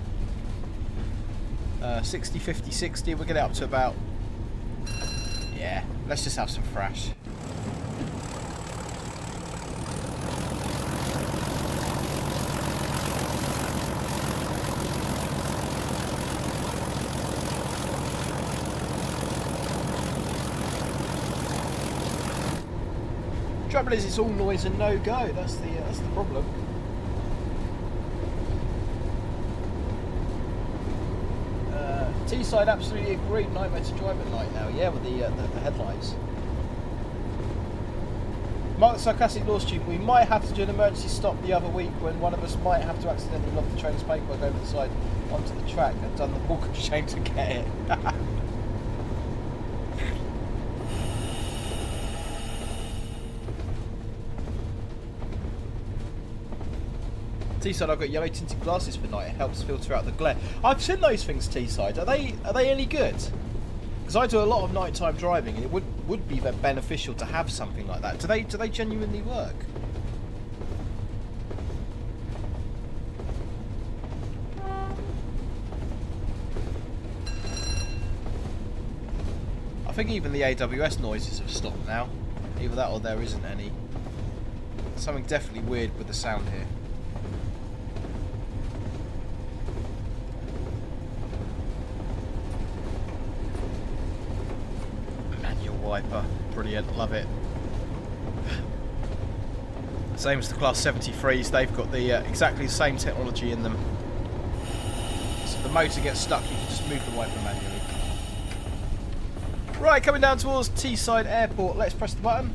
60, 50, 60. We'll get it up to about... Yeah, let's just have some thrash. Trouble is, it's all noise and no go. That's the problem. Teesside, absolutely agreed. Nightmare to drive at night now. Yeah, with the headlights. Mark the sarcastic law student. We might have to do an emergency stop the other week when one of us might have to accidentally lock the train's paperwork over the side onto the track and done the walk of shame to get it. Teesside, I've got yellow tinted glasses for night. It helps filter out the glare. I've seen those things, Teesside. Are they any good? Because I do a lot of nighttime driving, and it would be beneficial to have something like that. Do they genuinely work? I think even the AWS noises have stopped now. Either that or there isn't any. Something definitely weird with the sound here. Manual wiper. Brilliant. Love it. Same as the Class 73s. They've got the exactly the same technology in them. So if the motor gets stuck, you can just move the wiper manually. Right, coming down towards Teesside Airport. Let's press the button.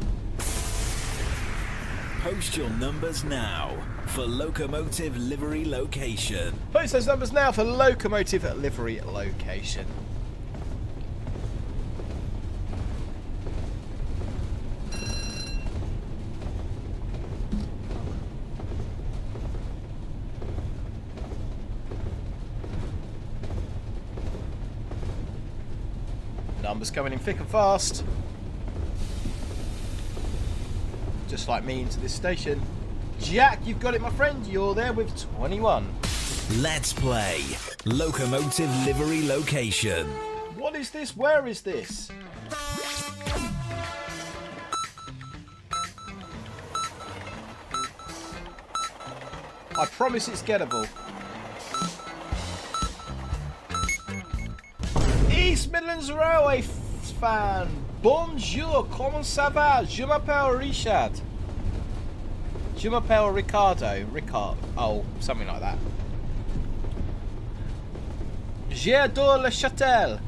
Post your numbers now for Locomotive Livery Location. Post those numbers now for Locomotive Livery Location. Numbers coming in thick and fast. Just like me into this station. Jack, you've got it, my friend. You're there with 21. Let's play Locomotive Livery Location. What is this? Where is this? I promise it's gettable. East Midlands Railway fan. Bonjour, comment ça va? Je m'appelle Richard. Je m'appelle Ricardo. Ricard. Oh, something like that. J'adore le châtel.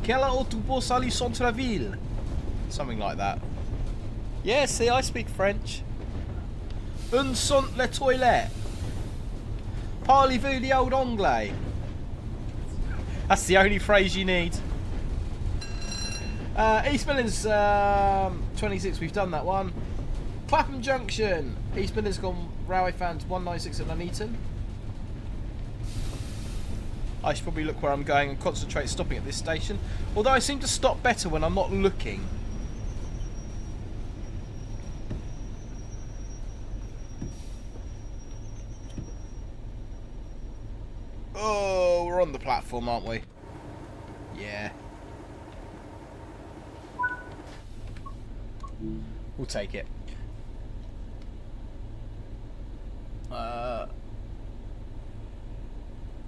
Quel autobus aller centre-ville? Something like that. Yeah, see, I speak French. Un sont les toilettes. Parlez-vous the old anglais? That's the only phrase you need. East Midlands 26, we've done that one. Clapham Junction. East Midlands gone Railway fans 196 at Nuneaton. I should probably look where I'm going and concentrate stopping at this station. Although I seem to stop better when I'm not looking. Oh, we're on the platform, aren't we? Yeah. We'll take it.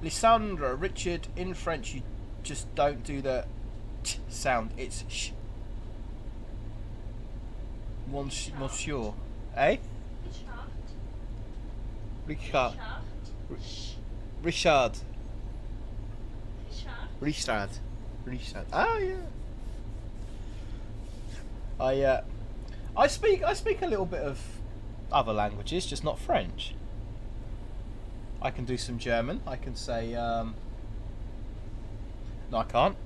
Lysandra, Richard, in French, you just don't do the t sound. It's sh. Monsieur. Eh? Richard. Richard. Richard. Oh yeah. I speak a little bit of other languages, just not French. I can do some German. I can say no, I can't.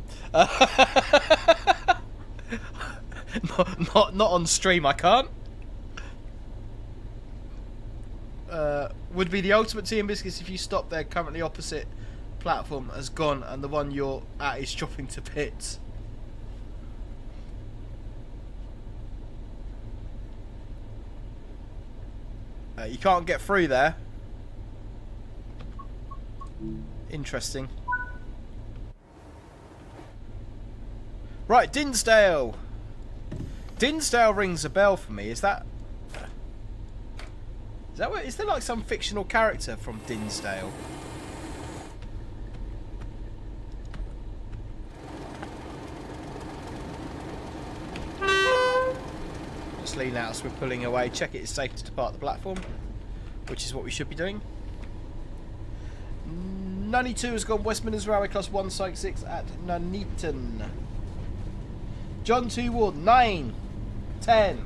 not on stream. I can't. Would be the ultimate tea and biscuits if you stop there. Currently opposite platform has gone and the one you're at is chopping to bits. You can't get through there. Interesting. Right, Dinsdale. Dinsdale rings a bell for me. Is that what? Is there like some fictional character from Dinsdale? Just lean out as we're pulling away. Check it is safe to depart the platform, which is what we should be doing. 92 has gone West Midlands Railway Class 166 at Nuneaton. John 2 Ward 9, 10.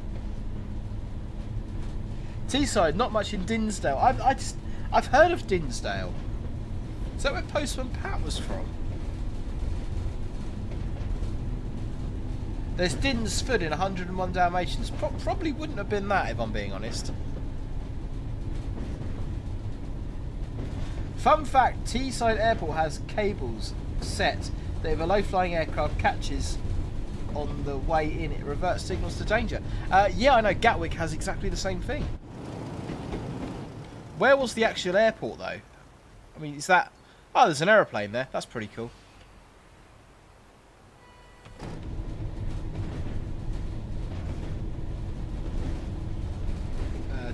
Teesside, not much in Dinsdale. I've heard of Dinsdale. Is that where Postman Pat was from? There's Dinsford in 101 Dalmatians. Probably wouldn't have been that if I'm being honest. Fun fact, Teesside Airport has cables set that if a low-flying aircraft catches on the way in, it reverts signals to danger. Yeah, I know Gatwick has exactly the same thing. Where was the actual airport, though? I mean, is that... Oh, there's an aeroplane there. That's pretty cool.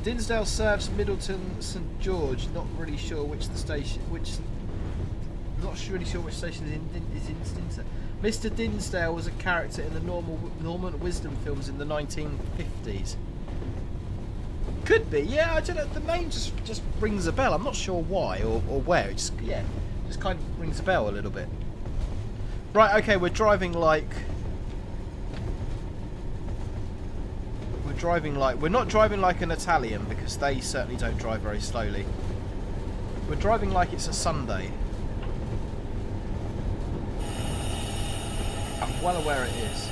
Dinsdale serves Middleton St George. Not really sure which the station... really sure which station is in Dinsdale. Mr. Dinsdale was a character in the Norman Wisdom films in the 1950s. Could be, yeah. I don't know. The name just rings a bell. I'm not sure why or where. It just kind of rings a bell a little bit. Right. Okay. We're driving like. We're not driving like an Italian because they certainly don't drive very slowly. We're driving like it's a Sunday. I'm well aware it is.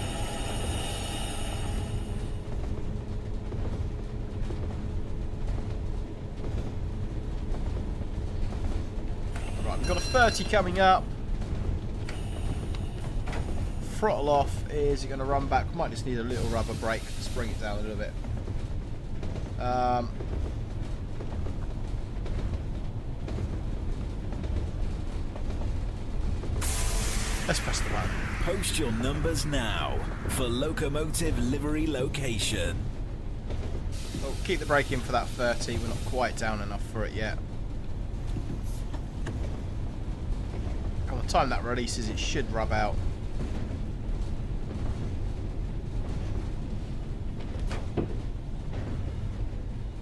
Right, we've got a 30 coming up. Throttle off. Is it going to run back? Might just need a little rubber brake. Let's bring it down a little bit. Let's press the button. Post your numbers now for Locomotive Livery Location. Oh, keep the brake in for that 30. We're not quite down enough for it yet. By the time that releases, it should rub out.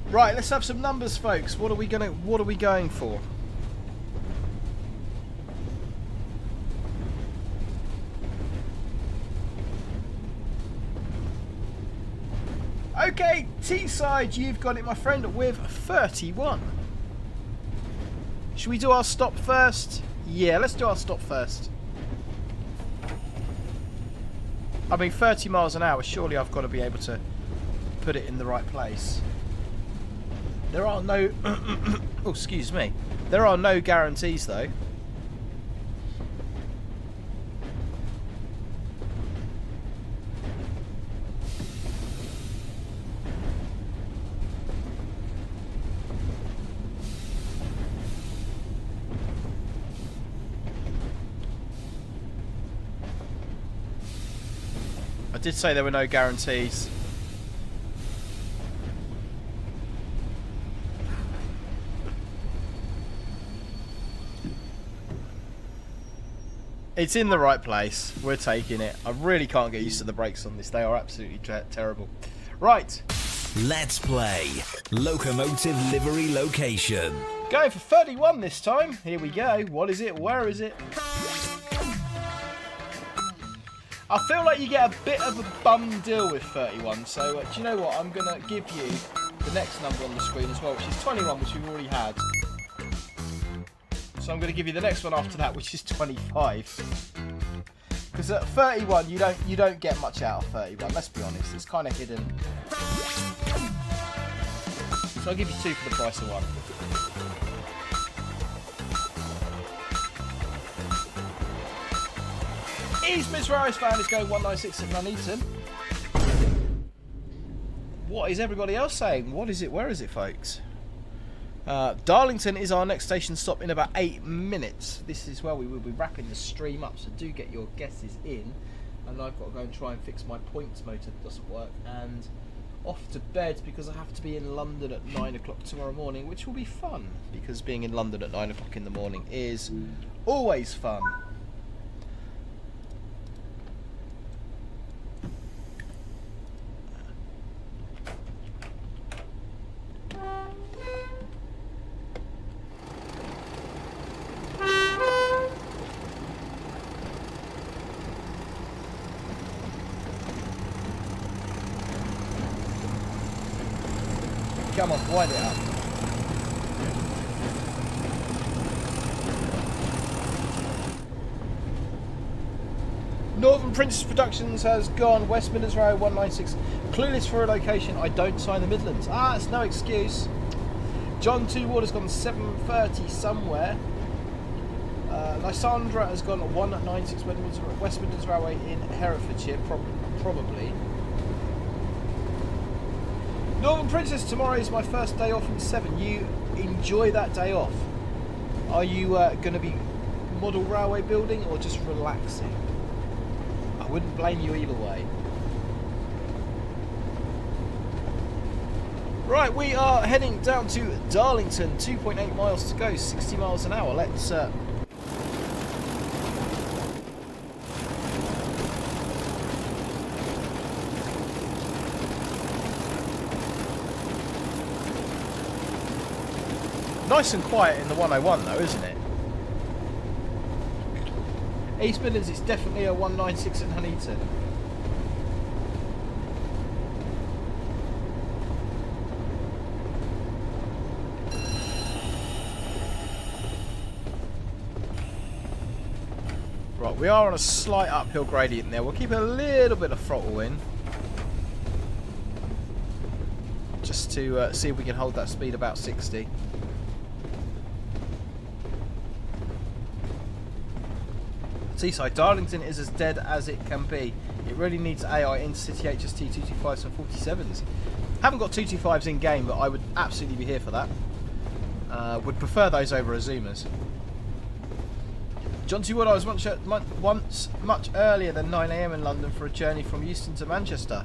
Right, let's have some numbers, folks. What are we going for? Okay, Teesside, you've got it, my friend, with 31. Should we do our stop first? Yeah, let's do our stop first. I mean, 30 miles an hour, surely I've got to be able to put it in the right place. There are no... oh, excuse me. There are no guarantees, though. I did say there were no guarantees. It's in the right place. We're taking it. I really can't get used to the brakes on this. They are absolutely terrible. Right. Let's play Locomotive Livery Location. Going for 31 this time. Here we go. What is it? Where is it? I feel like you get a bit of a bum deal with 31. So, do you know what? I'm going to give you the next number on the screen as well, which is 21, which we've already had. So I'm going to give you the next one after that, which is 25. Because at 31, you don't get much out of 31. Let's be honest, it's kind of hidden. So I'll give you 2 for the price of 1. East Miss Rari's fan is going 196 at Nuneaton. What is everybody else saying? What is it? Where is it, folks? Darlington is our next station stop in about 8 minutes. This is where we will be wrapping the stream up, so do get your guesses in. And I've got to go and try and fix my points motor that doesn't work, and off to bed because I have to be in London at 9 o'clock tomorrow morning, which will be fun because being in London at 9 o'clock in the morning is always fun. Come on, wind it up. Northern Princess Productions has gone West Midlands Railway 196. Clueless for a location. I don't sign the Midlands. Ah, it's no excuse. John 2 Water's gone 7:30 somewhere. Lysandra has gone 196 West Midlands Railway in Herefordshire, probably. Northern Princess, tomorrow is my first day off in 7. You enjoy that day off. Are you going to be model railway building or just relaxing? I wouldn't blame you either way. Right, we are heading down to Darlington, 2.8 miles to go, 60 miles an hour. Let's nice and quiet in the 101 though, isn't it? East Midlands, it's definitely a 196 in Huntington. Right, we are on a slight uphill gradient there. We'll keep a little bit of throttle in. Just to see if we can hold that speed about 60. Teesside, Darlington is as dead as it can be. It really needs AI intercity HST 225s and 47s. Haven't got 225s in game, but I would absolutely be here for that. Would prefer those over Azumas. John T. Wood, I was once much earlier than 9 AM in London for a journey from Euston to Manchester.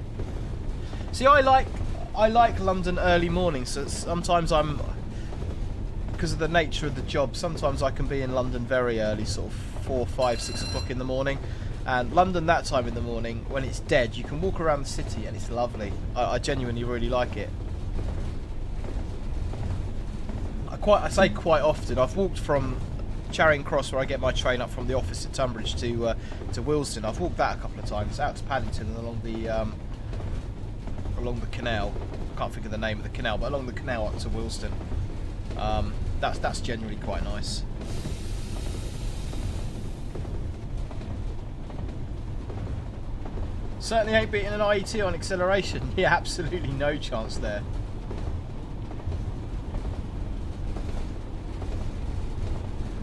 See, I like London early mornings. So sometimes I'm, because of the nature of the job, sometimes I can be in London very early, sort of 4, 5, 6 o'clock in the morning. And London that time in the morning, when it's dead, you can walk around the city and it's lovely. I genuinely really like it. I say quite often. I've walked from Charing Cross, where I get my train up from the office at Tunbridge, to Willesden. I've walked that a couple of times, out to Paddington and along the canal. I can't think of the name of the canal, but along the canal up to Willesden. That's generally quite nice. Certainly ain't beating an IET on acceleration. Yeah, absolutely no chance there.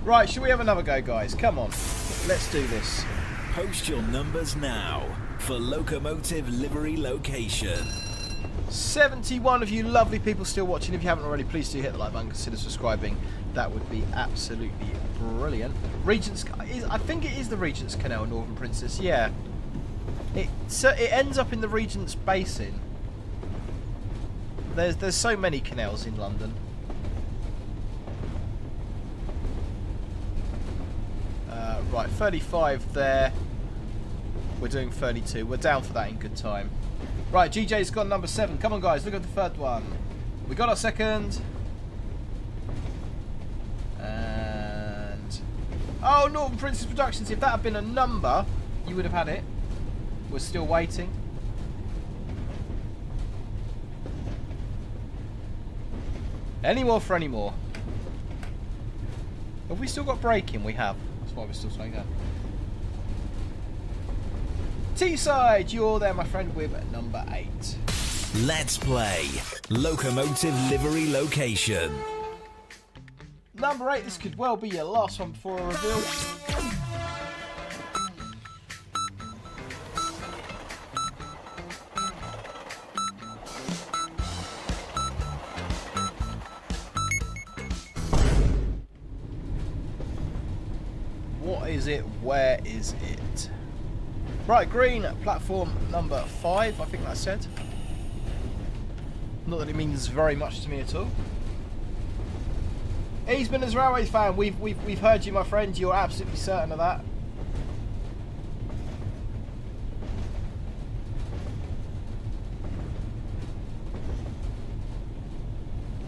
Right, should we have another go, guys? Come on, let's do this. Post your numbers now for Locomotive Livery Location. 71 of you lovely people still watching. If you haven't already, please do hit the like button, consider subscribing. That would be absolutely brilliant. Regent's, I think it is the Regent's Canal, Northern Princess. Yeah, it ends up in the Regent's Basin. There's so many canals in London. Right, 35 there. We're doing 32. We're down for that in good time. Right, GJ's got number 7. Come on, guys, look at the third one. We got our second. And... oh, Northern Princess Productions. If that had been a number, you would have had it. We're still waiting. Any more for any more? Have we still got braking? We have. That's why we're still slowing down. Teesside, you're there, my friend, with number 8. Let's play Locomotive Livery Location. Number 8, this could well be your last one before a reveal. What is it? Where is it? Right, green, platform number 5, I think that said. Not that it means very much to me at all. East Midlands Railway fan, we've heard you, my friend. You're absolutely certain of that.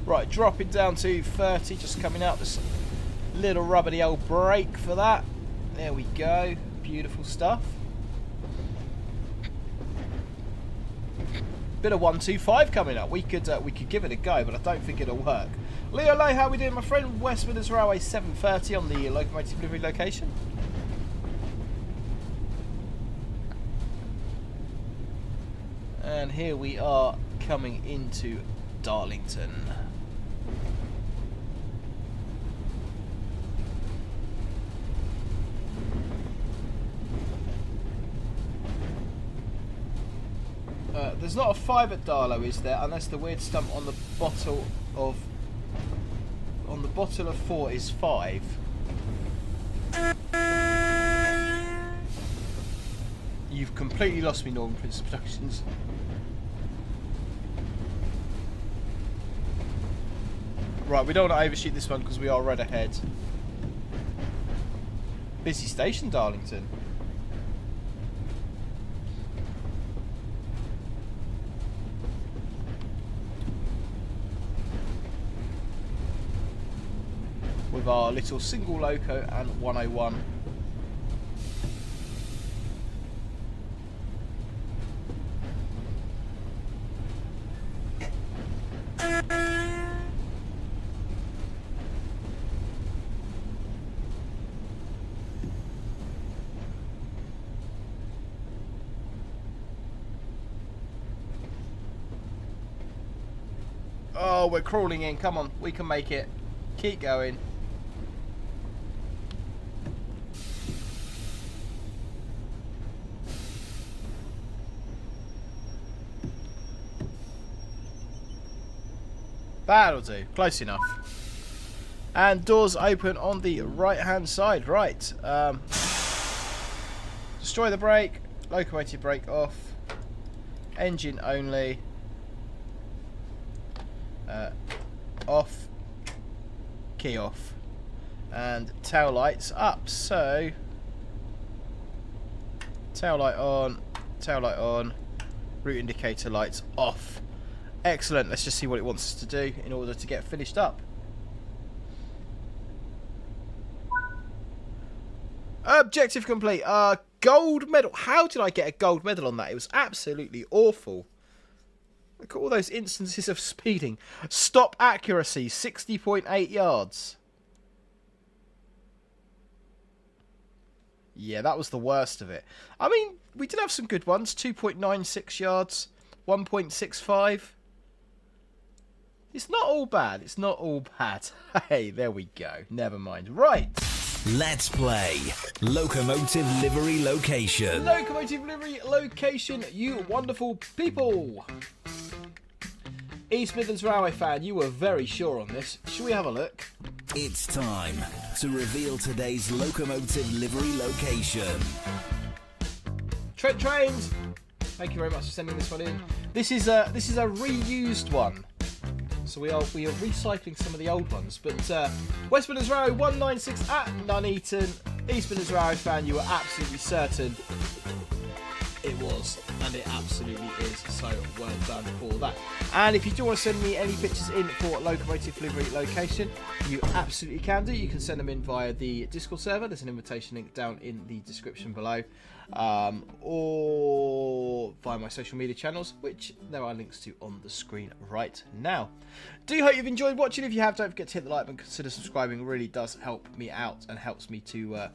Right, dropping down to 30, just coming out. This little rubbity old brake for that. There we go. Beautiful stuff. Bit of 125 coming up. We could give it a go, but I don't think it'll work. Leo Lay, how we doing, my friend? West Midlands Railway 7:30 on the Locomotive Livery Location. And here we are coming into Darlington. There's not a 5 at Darlow, is there? Unless the weird stump on the bottle of 4 is 5. You've completely lost me, Northern Prince Productions. Right, we don't want to overshoot this one because we are red ahead. Busy station, Darlington. With our little single loco and 101. Oh, we're crawling in. Come on, we can make it. Keep going. That'll do. Close enough. And doors open on the right-hand side. Right. Destroy the brake. Locomotive brake off. Engine only. Off. Key off. And tail lights up. So, tail light on. Tail light on. Route indicator lights off. Excellent. Let's just see what it wants us to do in order to get finished up. Objective complete. Gold medal. How did I get a gold medal on that? It was absolutely awful. Look at all those instances of speeding. Stop accuracy, 60.8 yards. Yeah, that was the worst of it. I mean, we did have some good ones. 2.96 yards, 1.65. It's not all bad. It's not all bad. Hey, there we go. Never mind. Right. Let's play Locomotive Livery Location. Locomotive Livery Location, you wonderful people. East Midlands Railway fan, you were very sure on this. Shall we have a look? It's time to reveal today's Locomotive Livery Location. Trent Trains. Thank you very much for sending this one in. This is a reused one. So we are recycling some of the old ones. But West Midlands Railway 196 at Nuneaton. East Midlands Railway fan, you were absolutely certain it was, and it absolutely is. So well done for that. And if you do want to send me any pictures in for Locomotive Livery Location, you absolutely can do. You can send them in via the Discord server. There's an invitation link down in the description below, or via my social media channels, which there are links to on the screen right now. Do hope you've enjoyed watching. If you have, don't forget to hit the like button. Consider subscribing. It really does help me out and helps me to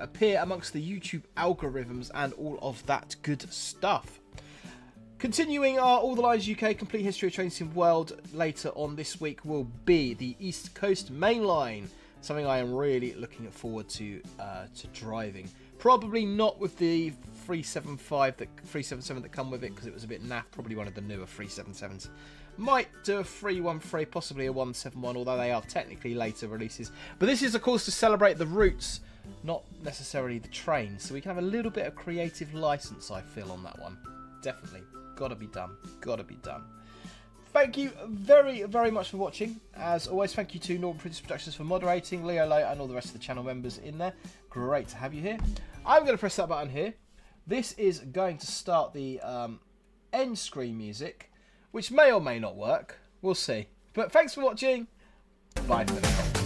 appear amongst the YouTube algorithms and all of that good stuff. Continuing our All the Lines UK Complete History of Train Sim World later on this week will be the East Coast Main Line, something I am really looking forward to driving. Probably not with the 377 that come with it, because it was a bit naff. Probably one of the newer 377s. Might do a 313, possibly a 171, although they are technically later releases. But this is, of course, to celebrate the routes, not necessarily the trains. So we can have a little bit of creative license, I feel, on that one. Definitely. Gotta be done. Gotta be done. Thank you very, very much for watching. As always, thank you to Northern Prince Productions for moderating, Leo Low, and all the rest of the channel members in there. Great to have you here. I'm going to press that button here. This is going to start the end screen music, which may or may not work. We'll see. But thanks for watching. Bye for now.